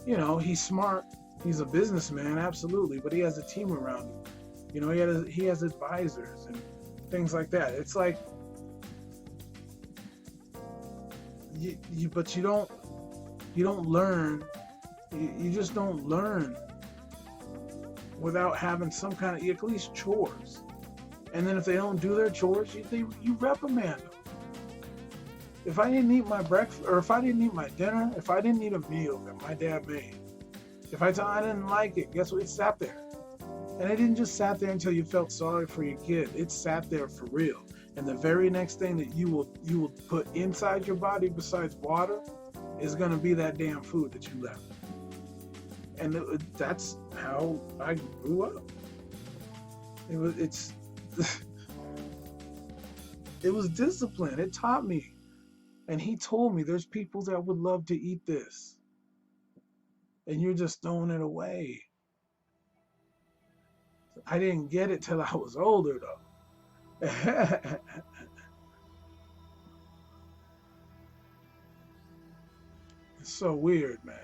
he's smart. He's a businessman, absolutely, but he has a team around him. He has advisors and things like that. It's like, but you don't learn. You just don't learn without having some kind of, at least chores. And then if they don't do their chores, you reprimand them. If I didn't eat my breakfast, or if I didn't eat my dinner, if I didn't eat a meal that my dad made, if I didn't like it, guess what? It sat there. And it didn't just sat there until you felt sorry for your kid. It sat there for real. And the very next thing that you will put inside your body besides water is going to be that damn food that you left. And that's how I grew up. It was discipline. It taught me. And he told me there's people that would love to eat this. And you're just throwing it away. I didn't get it till I was older, though. It's so weird, man.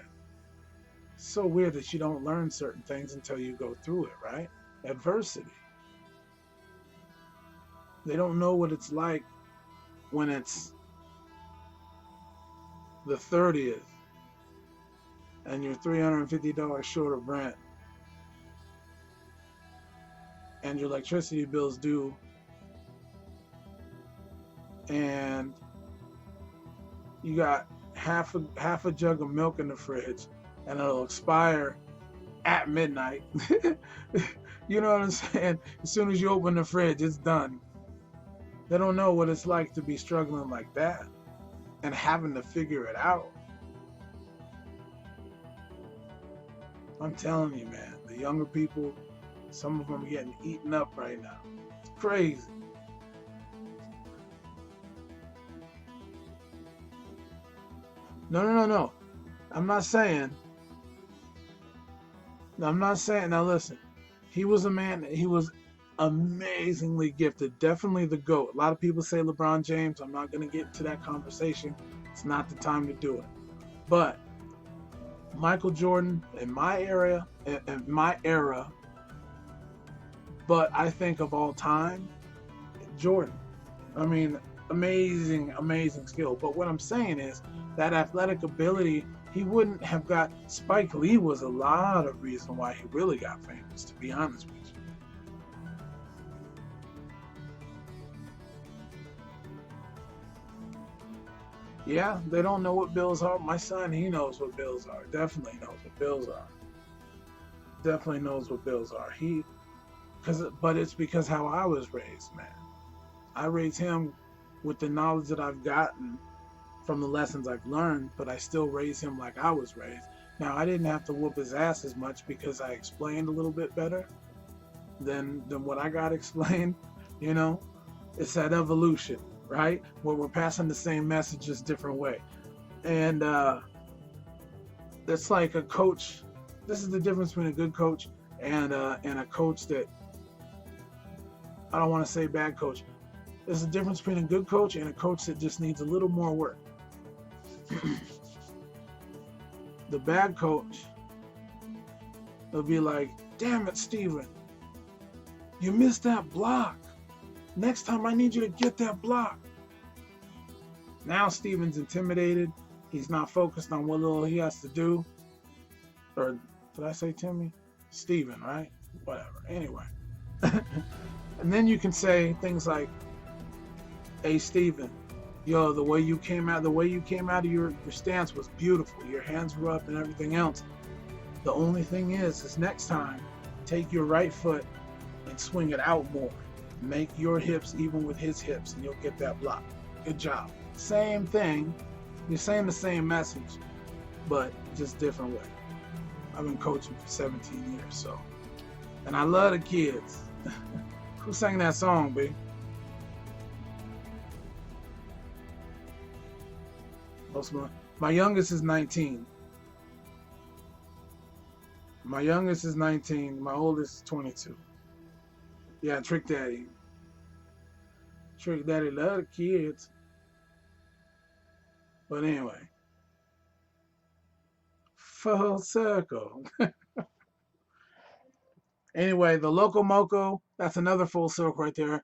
It's so weird that you don't learn certain things until you go through it, right? Adversity. They don't know what it's like when it's the 30th and you're $350 short of rent and your electricity bill's due and you got half a jug of milk in the fridge and it'll expire at midnight. You know what I'm saying? As soon as you open the fridge, it's done. They don't know what it's like to be struggling like that and having to figure it out. I'm telling you, man, the younger people, some of them are getting eaten up right now. It's crazy. No. I'm not saying, now listen, he was a man, he was amazingly gifted, definitely the GOAT. A lot of people say LeBron James. I'm not going to get into that conversation. It's not the time to do it. But Michael Jordan, in my era, but I think of all time, Jordan. I mean, amazing skill. But what I'm saying is that athletic ability, he wouldn't have got. Spike Lee was a lot of reason why he really got famous, to be honest with you. Yeah, they don't know what bills are. My son, he knows what bills are. Definitely knows what bills are. Definitely knows what bills are. But it's because how I was raised, man. I raised him with the knowledge that I've gotten from the lessons I've learned, but I still raise him like I was raised. Now, I didn't have to whoop his ass as much because I explained a little bit better than what I got explained. You know, it's that evolution, right? Where we're passing the same messages different way. And it's like a coach. This is the difference between a good coach and a coach that, I don't want to say bad coach. There's a difference between a good coach and a coach that just needs a little more work. The bad coach will be like, damn it, Steven, you missed that block. Next time I need you to get that block. Now Steven's intimidated. He's not focused on what little he has to do. Or did I say Timmy? Steven, right? Whatever. Anyway. And then you can say things like, hey, Steven, yo, the way you came out of your stance was beautiful. Your hands were up and everything else. The only thing is next time, take your right foot and swing it out more. Make your hips even with his hips and you'll get that block. Good job. Same thing. You're saying the same message, but just different way. I've been coaching for 17 years, so. And I love the kids. Who sang that song, B? My youngest is 19. My youngest is 19. My oldest is 22. Yeah, Trick Daddy. Trick Daddy love the kids. But anyway. Full circle. Anyway, the Loco Moco, that's another full circle right there.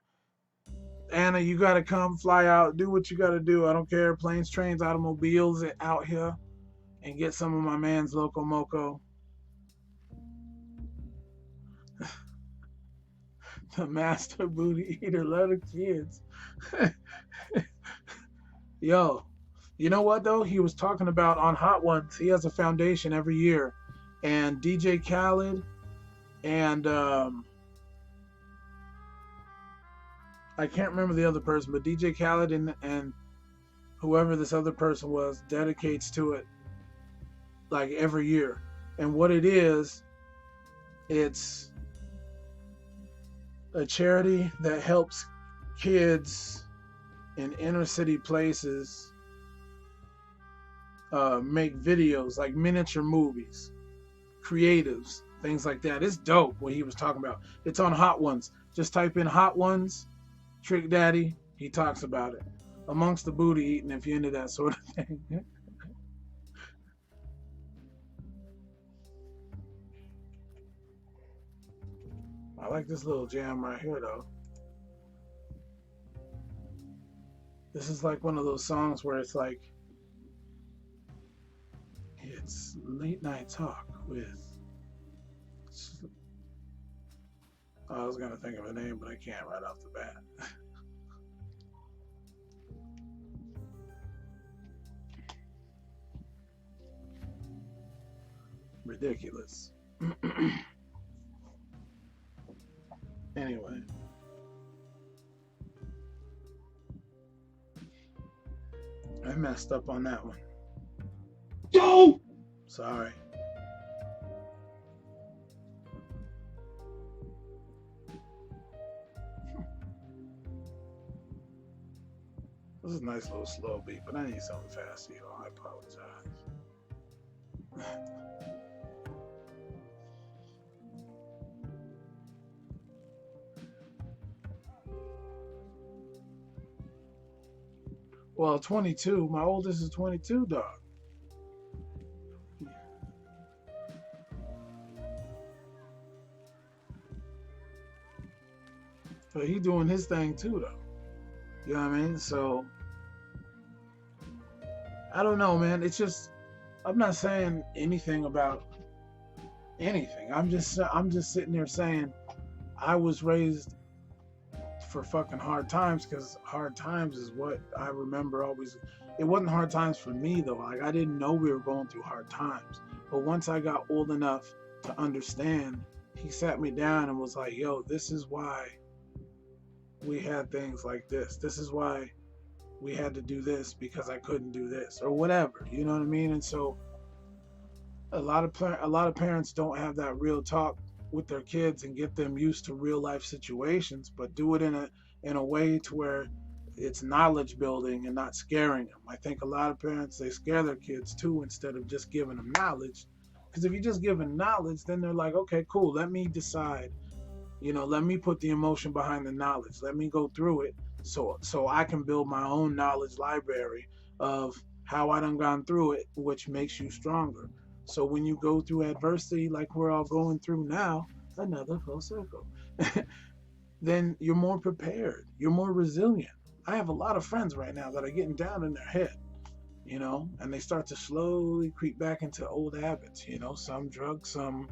Anna, you got to come, fly out, do what you got to do. I don't care. Planes, trains, automobiles out here. And get some of my man's Loco Moco. The master booty eater, love the kids. Yo, you know what though? He was talking about on Hot Ones. He has a foundation every year. And DJ Khaled and I can't remember the other person, but DJ Khaled and whoever this other person was dedicates to it like every year. And what it is, it's a charity that helps kids in inner city places make videos, like miniature movies, creatives, things like that. It's dope what he was talking about. It's on Hot Ones. Just type in Hot Ones, Trick Daddy. He talks about it. Amongst the booty eating, if you're into that sort of thing. I like this little jam right here, though. This is like one of those songs where it's like, it's late night talk with... I was going to think of a name, but I can't right off the bat. Ridiculous. Anyway. I messed up on that one. Yo! Sorry. This is a nice little slow beat, but I need something fast, you know. I apologize. Well, 22. My oldest is 22, dog. But he doing his thing too, though. You know what I mean? So I don't know, man. It's just, I'm not saying anything about anything. I'm just sitting there saying I was raised for fucking hard times, because hard times is what I remember always. It wasn't hard times for me though. Like, I didn't know we were going through hard times. But once I got old enough to understand, he sat me down and was like, yo, this is why we had things like this. This is why we had to do this because I couldn't do this or whatever. You know what I mean? And so a lot of parents don't have that real talk with their kids and get them used to real life situations, but do it in a way to where it's knowledge building and not scaring them. I think a lot of parents, they scare their kids too instead of just giving them knowledge. Because if you just give them knowledge, then they're like, okay, cool, let me decide. Let me put the emotion behind the knowledge. Let me go through it so I can build my own knowledge library of how I done gone through it, which makes you stronger. So when you go through adversity like we're all going through now, another full circle, then you're more prepared. You're more resilient. I have a lot of friends right now that are getting down in their head, and they start to slowly creep back into old habits, some drugs, some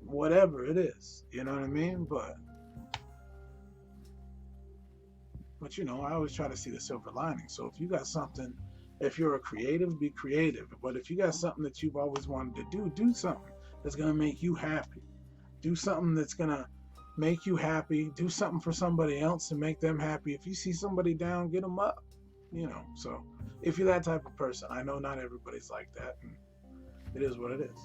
whatever it is, you know what I mean? But I always try to see the silver lining. So if you got something, if you're a creative, be creative. But if you got something that you've always wanted to do something that's going to make you happy. Do something that's going to make you happy. Do something for somebody else and make them happy. If you see somebody down, get them up, So if you're that type of person, I know not everybody's like that. And it is what it is.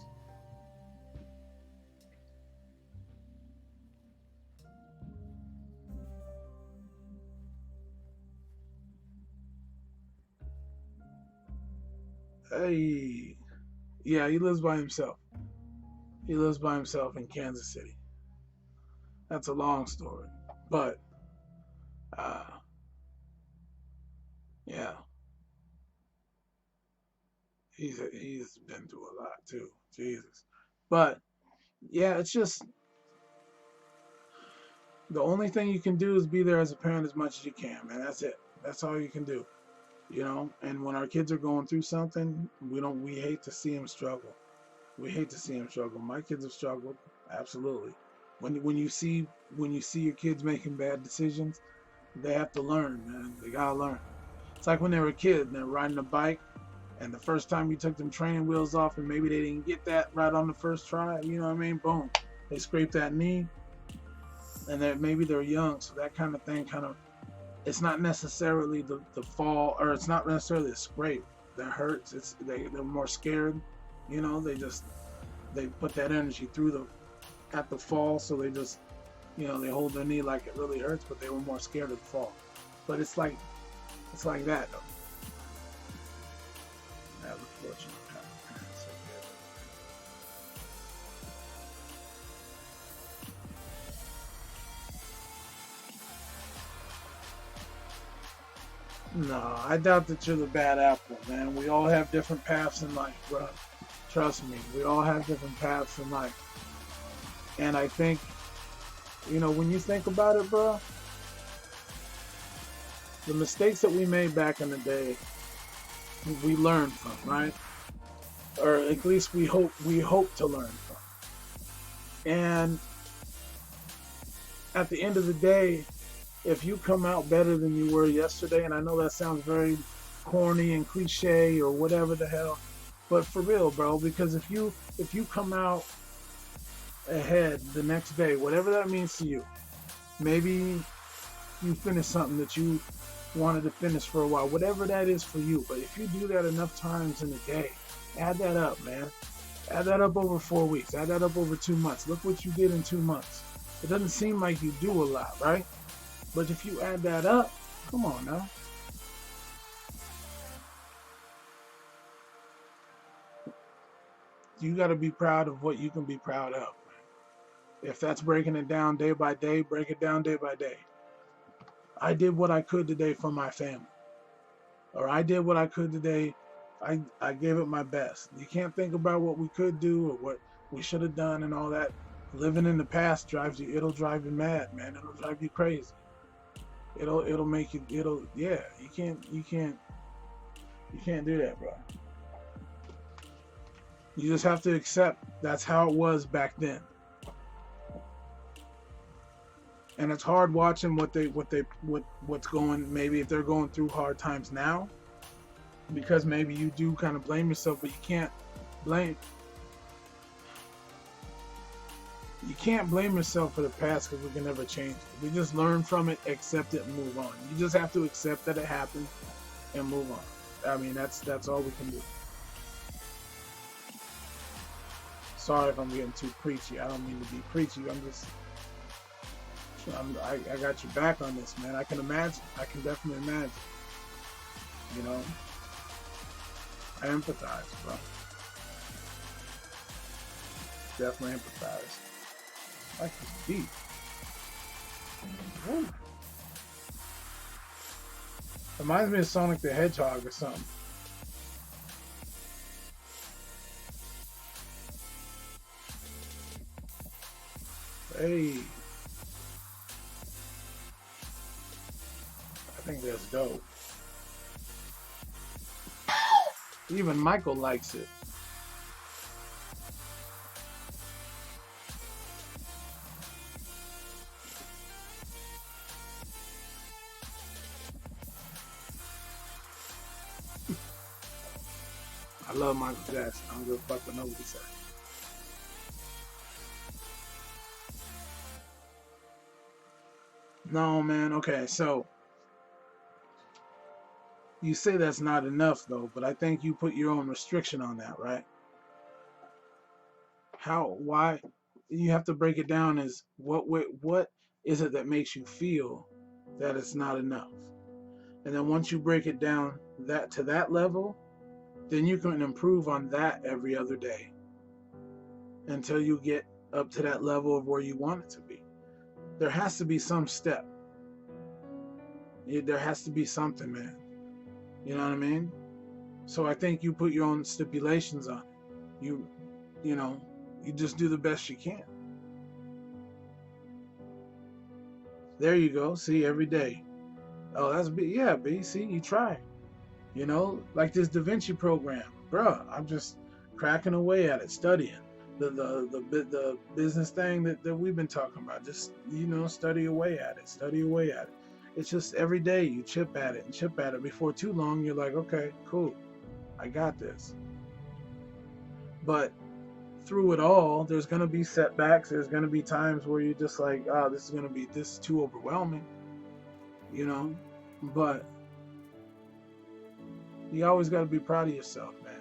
Hey, yeah, he lives by himself. He lives by himself in Kansas City. That's a long story, but yeah, he's been through a lot too. Jesus, but yeah, it's just the only thing you can do is be there as a parent as much as you can, man. That's it. That's all you can do. And when our kids are going through something, we hate to see them struggle. We hate to see them struggle. My kids have struggled, absolutely. When you see your kids making bad decisions, they have to learn, man. They gotta learn. It's like when they were a kid and they're riding a bike, and the first time you took them training wheels off, and maybe they didn't get that right on the first try. You know what I mean? Boom, they scrape that knee, and maybe they're young, so that kind of thing it's not necessarily the fall, or it's not necessarily a scrape that hurts. They're more scared, they put that energy at the fall, so they just, they hold their knee like it really hurts, but they were more scared of the fall. But it's like that though. That was fortunate. No, I doubt that you're the bad apple, man. We all have different paths in life, bro. Trust me, we all have different paths in life. And I think, when you think about it, bro, the mistakes that we made back in the day, we learned from, right? Or at least we hope to learn from. And at the end of the day, if you come out better than you were yesterday, and I know that sounds very corny and cliche or whatever the hell, but for real, bro, because if you come out ahead the next day, whatever that means to you, maybe you finish something that you wanted to finish for a while, whatever that is for you. But if you do that enough times in a day, add that up, man. Add that up over 4 weeks. Add that up over 2 months. Look what you did in 2 months. It doesn't seem like you do a lot, right? But if you add that up, come on now. You got to be proud of what you can be proud of. If that's breaking it down day by day, break it down day by day. I did what I could today for my family. Or I did what I could today. I gave it my best. You can't think about what we could do or what we should have done and all that. Living in the past it'll drive you mad, man. It'll drive you crazy. It'll make you, you can't do that, bro. You just have to accept that's how it was back then. And it's hard watching what's going, maybe if they're going through hard times now, because maybe you do kind of blame yourself, but you can't blame yourself for the past because we can never change it. We just learn from it, accept it, and move on. You just have to accept that it happened and move on. I mean, that's all we can do. Sorry if I'm getting too preachy. I don't mean to be preachy. I got your back on this, man. I can imagine. I can definitely imagine. You know, I empathize, bro. Definitely empathize. I like this beat. Woo. Reminds me of Sonic the Hedgehog or something. Hey. I think that's dope. Even Michael likes it. I love Michael Jackson. I don't give a fuck what nobody says. No, man. Okay, so you say that's not enough, though, but I think you put your own restriction on that, right? How? Why? You have to break it down as what is it that makes you feel that it's not enough? And then once you break it down to that level, then you can improve on that every other day until you get up to that level of where you want it to be. There has to be some step. There has to be something, man. You know what I mean? So I think you put your own stipulations on it. You know, you just do the best you can. There you go. See, every day. Oh, that's B. Yeah, B. See, you try. You know, like this Da Vinci program, bruh. I'm just cracking away at it, studying the business thing that we've been talking about. Just, you know, study away at it. Study away at it. It's just every day you chip at it and chip at it. Before too long, you're like, okay, cool, I got this. But through it all, there's gonna be setbacks. There's gonna be times where you're just like, oh, this is too overwhelming, you know. But you always got to be proud of yourself, man.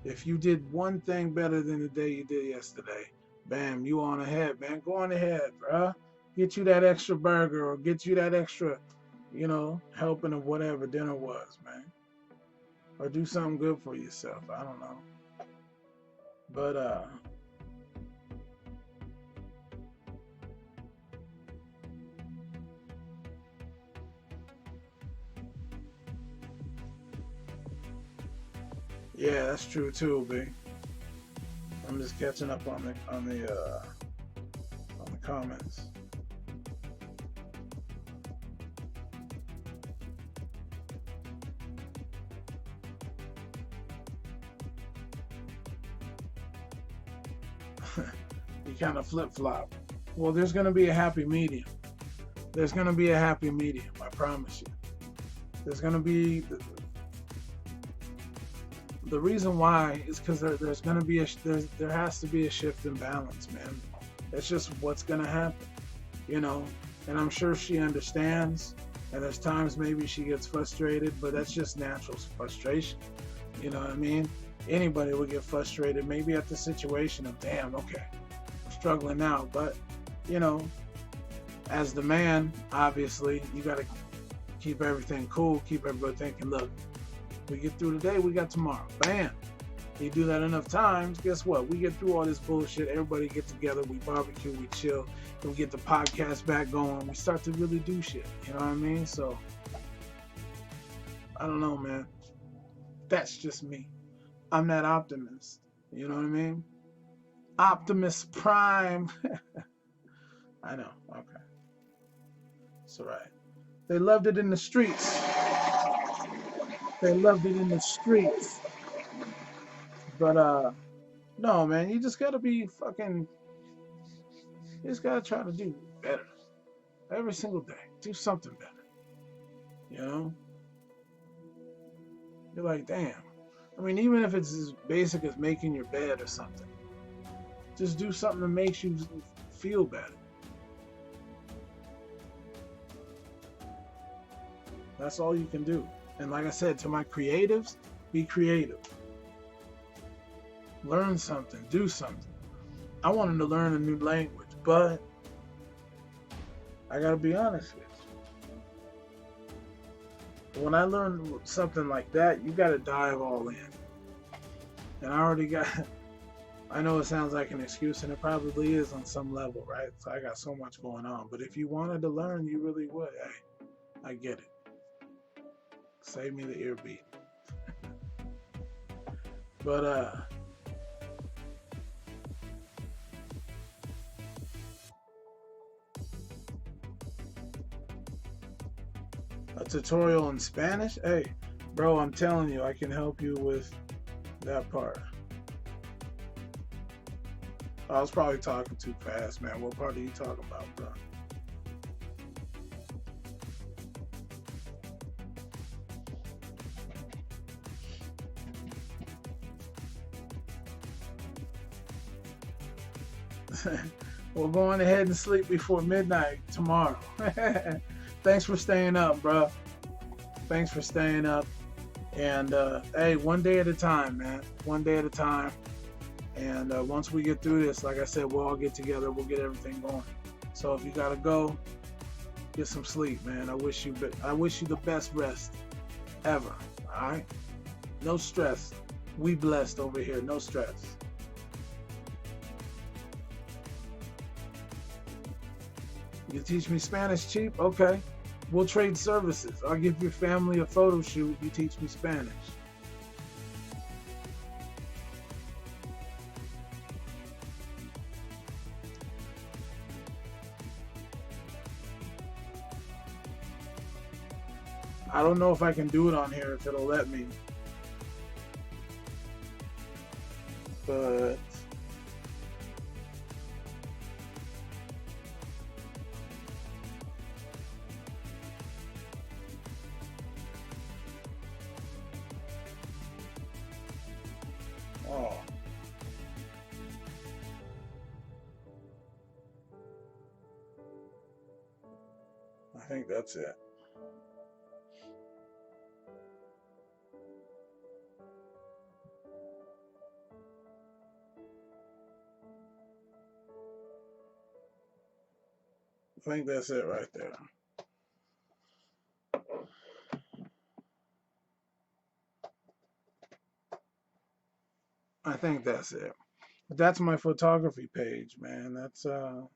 If you did one thing better than the day you did yesterday, bam, you on ahead, man. Go on ahead, bruh. Get you that extra burger or get you that extra, you know, helping of whatever dinner was, man. Or do something good for yourself. I don't know. But, yeah, that's true too, B. I'm just catching up on the comments. You kind of flip-flop. Well, there's going to be a happy medium. There's going to be a happy medium, I promise you. There's going to be... The reason why is because there's going to be there has to be a shift in balance, man. That's just what's going to happen, you know. And I'm sure she understands. And there's times maybe she gets frustrated, but that's just natural frustration. You know what I mean? Anybody would get frustrated, maybe at the situation of, damn, okay, I'm struggling now. But, you know, as the man, obviously, you got to keep everything cool, keep everybody thinking, look, we get through today, we got tomorrow. Bam. You do that enough times, guess what? We get through all this bullshit, everybody get together, we barbecue, we chill, we get the podcast back going, we start to really do shit. You know what I mean? So, I don't know, man. That's just me. I'm that optimist. You know what I mean? Optimus Prime. I know. Okay. It's all right. They loved it in the streets. They loved it in the streets. But, no, man. You just gotta be fucking... You just gotta try to do better. Every single day. Do something better. You know? You're like, damn. I mean, even if it's as basic as making your bed or something, just do something that makes you feel better. That's all you can do. And like I said, to my creatives, be creative. Learn something, do something. I wanted to learn a new language, but I gotta be honest with you. When I learn something like that, you gotta dive all in. And I already got, I know it sounds like an excuse, and it probably is on some level, right? So I got so much going on. But if you wanted to learn, you really would. Hey, I get it. Save me the ear beat. But a tutorial in Spanish? Hey, bro, I'm telling you, I can help you with that part. I was probably talking too fast, man. What part are you talking about, bro? We're going ahead and sleep before midnight tomorrow. Thanks for staying up, bro. Thanks for staying up. And hey, one day at a time, man. One day at a time. And once we get through this, like I said, we'll all get together. We'll get everything going. So if you gotta go, get some sleep, man. I wish you the best rest ever. All right. No stress. We blessed over here. No stress. You teach me Spanish cheap? Okay. We'll trade services. I'll give your family a photo shoot. You teach me Spanish. I don't know if I can do it on here, if it'll let me. But oh. I think that's it. I think that's it right there. I think that's it. But that's my photography page, man. That's the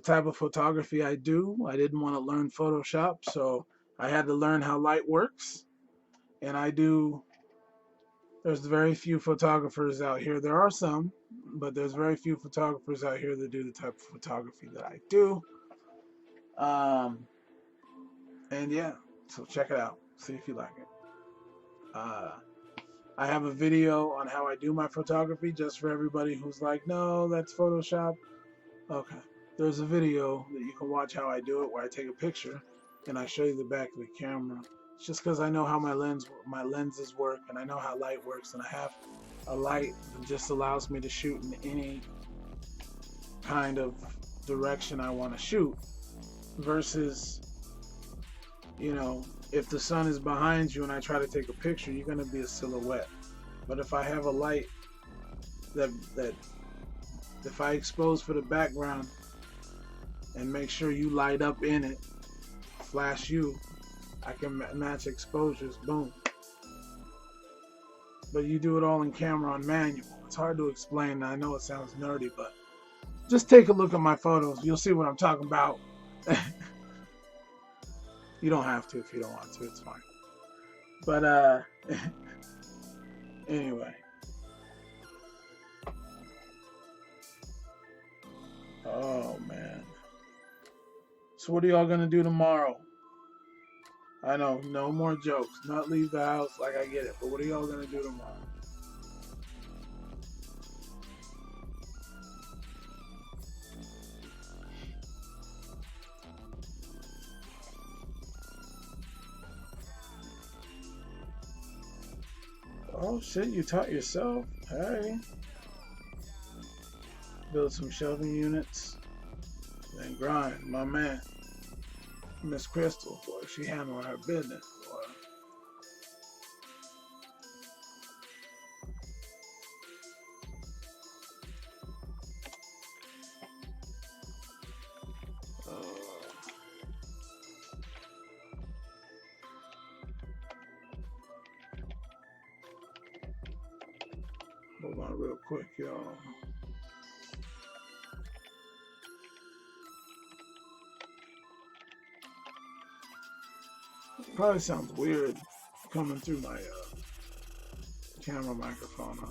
type of photography I do. I didn't want to learn Photoshop, so I had to learn how light works. And there's very few photographers out here. There are some, but there's very few photographers out here that do the type of photography that I do. And yeah, so check it out. See if you like it. I have a video on how I do my photography just for everybody who's like, no, that's Photoshop. Okay. There's a video that you can watch how I do it where I take a picture and I show you the back of the camera. It's just because I know how my lenses work, and I know how light works, and I have a light that just allows me to shoot in any kind of direction I want to shoot versus, you know, if the sun is behind you and I try to take a picture, you're going to be a silhouette. But if I have a light that if I expose for the background and make sure you light up in it, flash you, I can match exposures, boom. But you do it all in camera on manual. It's hard to explain. I know it sounds nerdy, but just take a look at my photos. You'll see what I'm talking about. You don't have to if you don't want to. It's fine. But anyway. Oh man. So what are y'all gonna do tomorrow? I know, no more jokes. Not leave the house, like I get it. But what are y'all gonna do tomorrow? Oh shit, you taught yourself? Hey. Build some shelving units. Then grind, my man. Miss Crystal, boy, she handling her business, boy. real quick, y'all. Probably sounds weird coming through my camera microphone. Huh?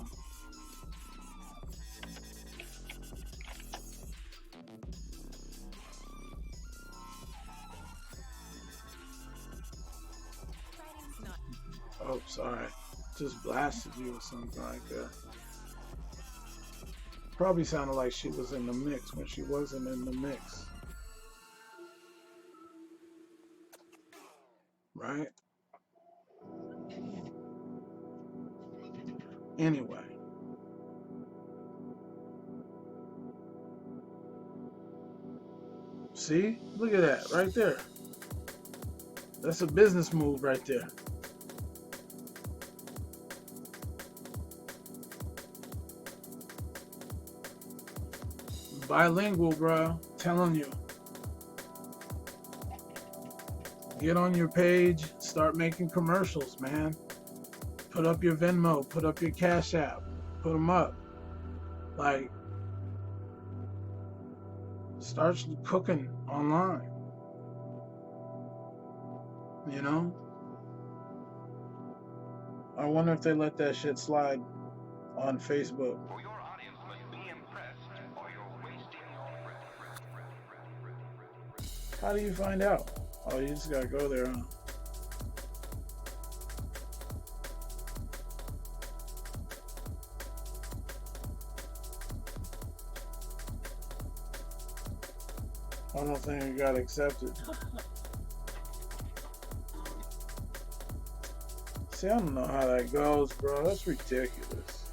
Oh, sorry. Just blasted you or something like that. Probably sounded like she was in the mix when she wasn't in the mix. Right? Anyway. See? Look at that right there. That's a business move right there. Bilingual, bro. Telling you. Get on your page, start making commercials, man. Put up your Venmo, put up your Cash App, put them up. Like, start cooking online. You know? I wonder if they let that shit slide on Facebook. How do you find out? Oh, you just gotta go there, huh? I don't think it got accepted. See, I don't know how that goes, bro. That's ridiculous.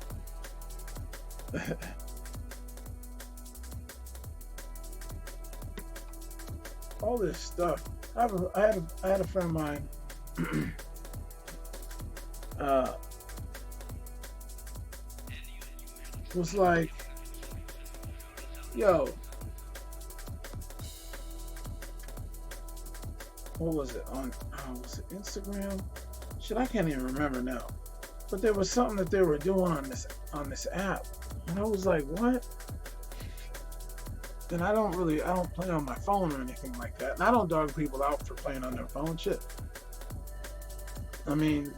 All this stuff. I had a friend of mine. Was like, yo, what was it on? Was it Instagram? Shit, I can't even remember now. But there was something that they were doing on this app, and I was like, what? And I don't play on my phone or anything like that. And I don't dog people out for playing on their phone. Shit. I mean,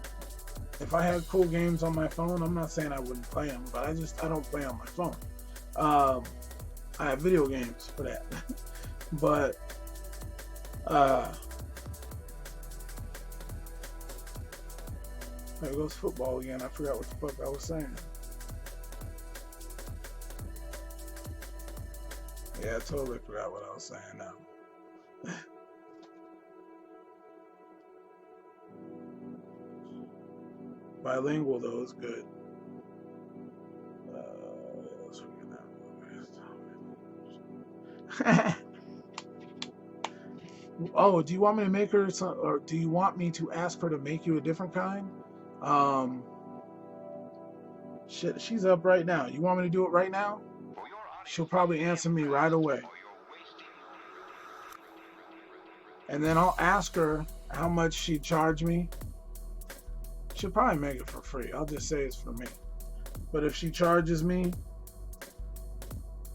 if I had cool games on my phone, I'm not saying I wouldn't play them, but I don't play on my phone. I have video games for that. But there goes football again. I forgot what the fuck I was saying. Yeah, I totally forgot what I was saying now. Bilingual though is good. Oh, do you want me to make her some, or do you want me to ask her to make you a different kind? Shit, she's up right now. You want me to do it right now? She'll probably answer me right away. And then I'll ask her how much she'd charge me. She'll probably make it for free. I'll just say it's for me. But if she charges me,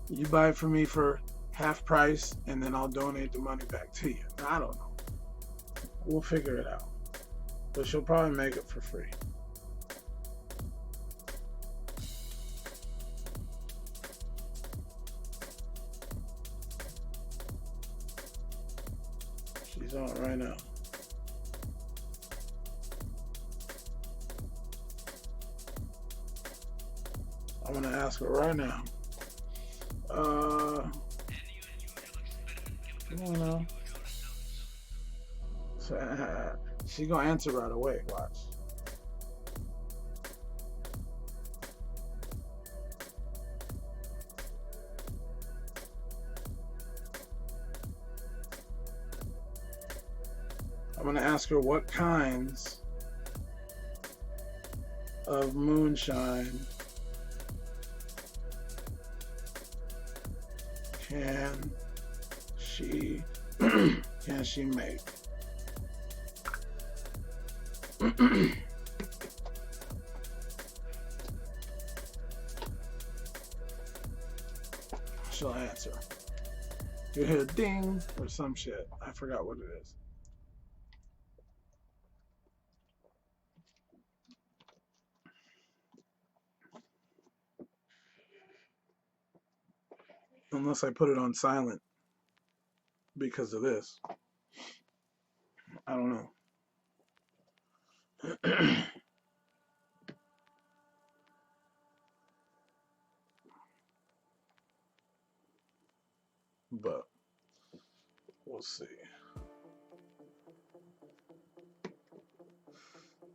you buy it for me for half price, and then I'll donate the money back to you. I don't know. We'll figure it out. But she'll probably make it for free. She's on it right now. I'm gonna ask her right now. You know. So, she gonna answer right away. Watch. I'm gonna ask her what kinds of moonshine can she make? she'll answer. You hear a ding or some shit. I forgot what it is. Unless I put it on silent because of this. I don't know. But we'll see.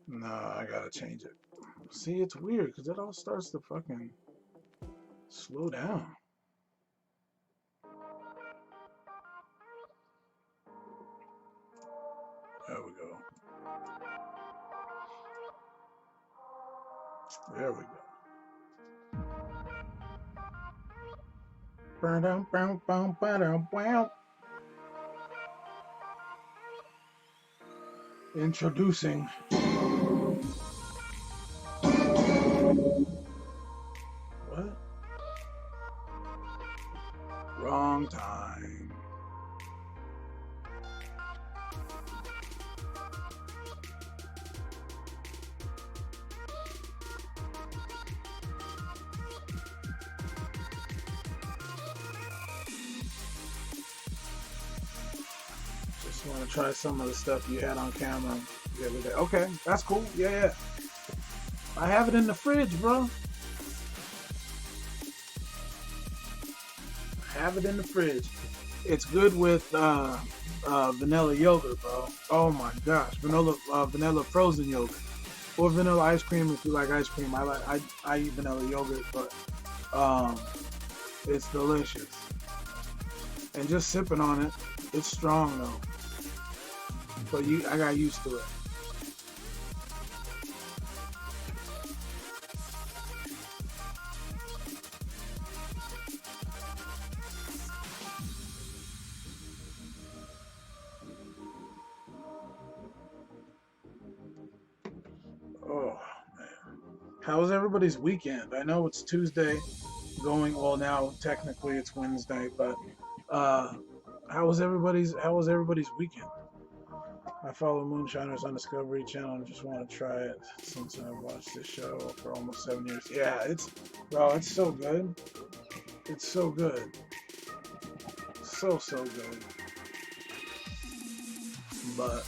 No, I gotta change it. See, it's weird because it all starts to fucking slow down. There we go. There we go. Introducing what? Wrong time. Just want to try some of the stuff you had on camera the other day. Okay, that's cool. Yeah. I have it in the fridge, bro. Have it in the fridge. It's good with vanilla yogurt, bro. Oh my gosh, vanilla frozen yogurt, or vanilla ice cream if you like ice cream. I eat vanilla yogurt, but it's delicious. And just sipping on it, it's strong though. But I got used to it. Oh man, how was everybody's weekend? I know it's Tuesday, going well now. Technically, it's Wednesday, but how was everybody's weekend? I follow Moonshiners on Discovery Channel and just want to try it since I've watched this show for almost 7 years. Yeah, it's so good. It's so good. So good. But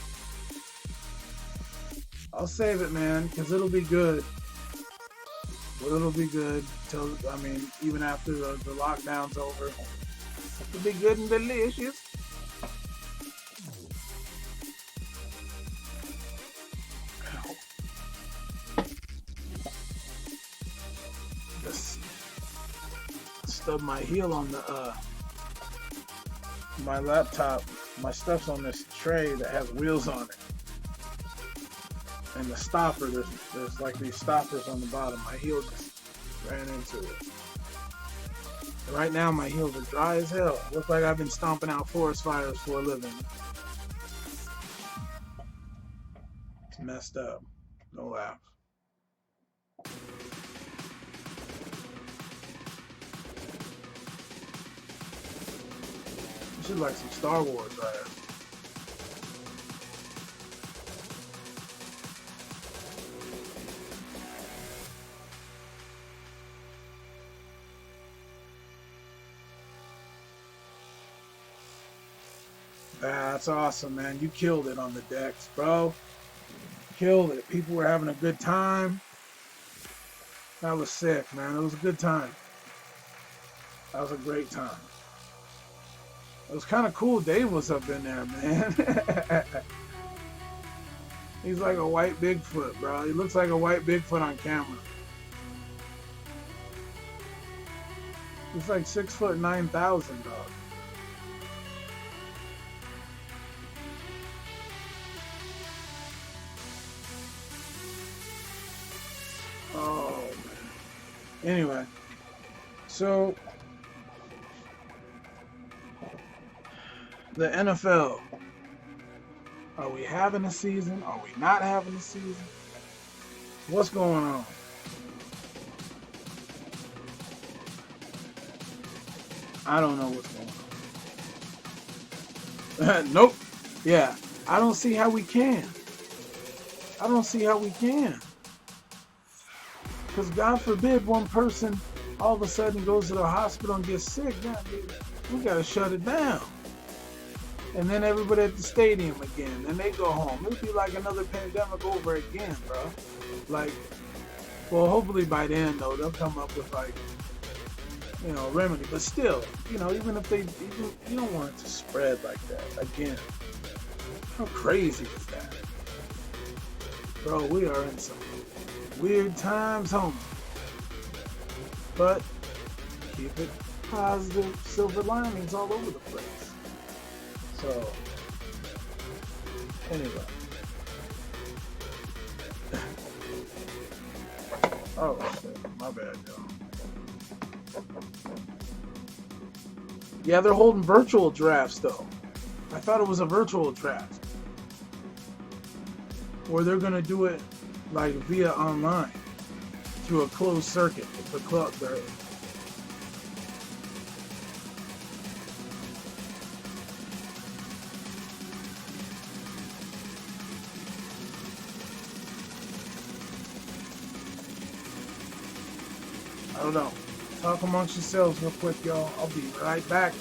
I'll save it, man, because it'll be good. It'll be good till, even after the lockdown's over. It'll be good and delicious. Just stubbed my heel on the my laptop. My stuff's on this tray that has wheels on it. And the stopper, there's like these stoppers on the bottom. My heel just ran into it. And right now my heels are dry as hell. Looks like I've been stomping out forest fires for a living. It's messed up. Don't laugh. You should like some Star Wars right here. That's awesome, man. You killed it on the decks, bro. Killed it. People were having a good time. That was sick, man. It was a good time. That was a great time. It was kind of cool. Dave was up in there, man. He's like a white Bigfoot, bro. He looks like a white Bigfoot on camera. He's like 6'9", dog. Oh, man. Anyway, so the NFL. Are we having a season? Are we not having a season? What's going on? I don't know what's going on. Nope. Yeah. I don't see how we can. I don't see how we can. Because God forbid one person all of a sudden goes to the hospital and gets sick. We got to shut it down. And then everybody at the stadium again. Then they go home. It'll be like another pandemic over again, bro. Like, well, hopefully by then, though, they'll come up with, like, you know, a remedy. But still, you know, even if you don't want it to spread like that again. How crazy is that? Bro, we are in some weird times, homie. But keep it positive, silver linings all over the place. So, anyway. Oh, shit. My bad, y'all. Yeah, they're holding virtual drafts, though. I thought it was a virtual draft. Or they're going to do it, like, via online. Through a closed circuit. The club, I don't know. Talk amongst yourselves real quick, y'all. I'll be right back.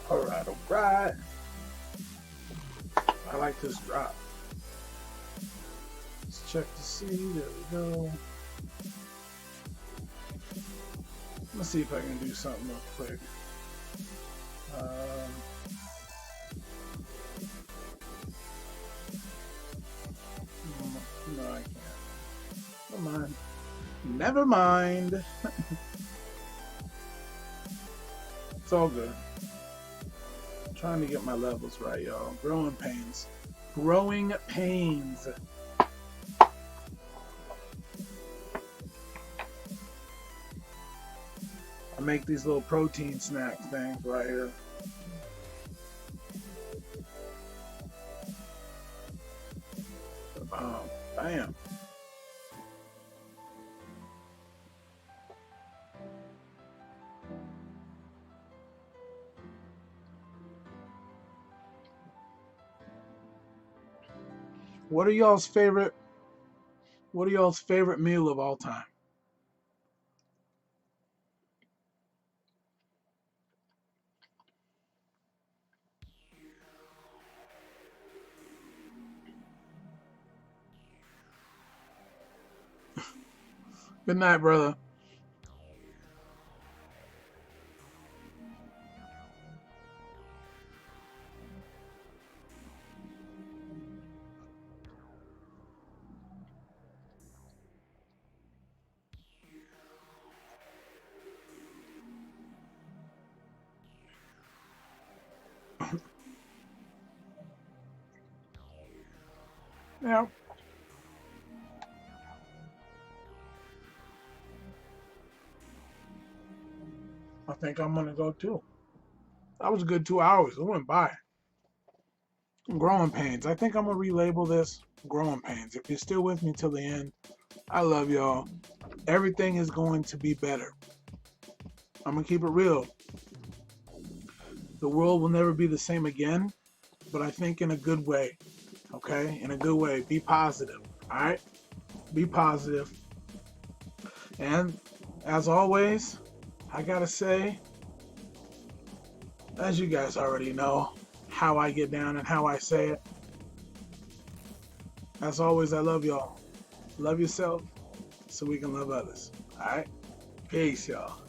Alright, alright. I like this drop. Let's check to see. There we go. Let's see if I can do something real quick. No, I can't. Never mind. Never mind. It's all good. I'm trying to get my levels right, y'all. Growing pains. Growing pains. I make these little protein snack things right here. Bam. What are y'all's favorite meal of all time? Good night, brother. Yeah. I think I'm gonna go too. That was a good 2 hours. It went by. Growing pains. I think I'm gonna relabel this growing pains. If you're still with me till the end, I love y'all. Everything is going to be better. I'm gonna keep it real. The world will never be the same again, but I think in a good way. Okay? In a good way. Be positive. Alright? Be positive. And as always, I gotta say, as you guys already know, how I get down and how I say it. As always, I love y'all. Love yourself so we can love others. Alright? Peace, y'all.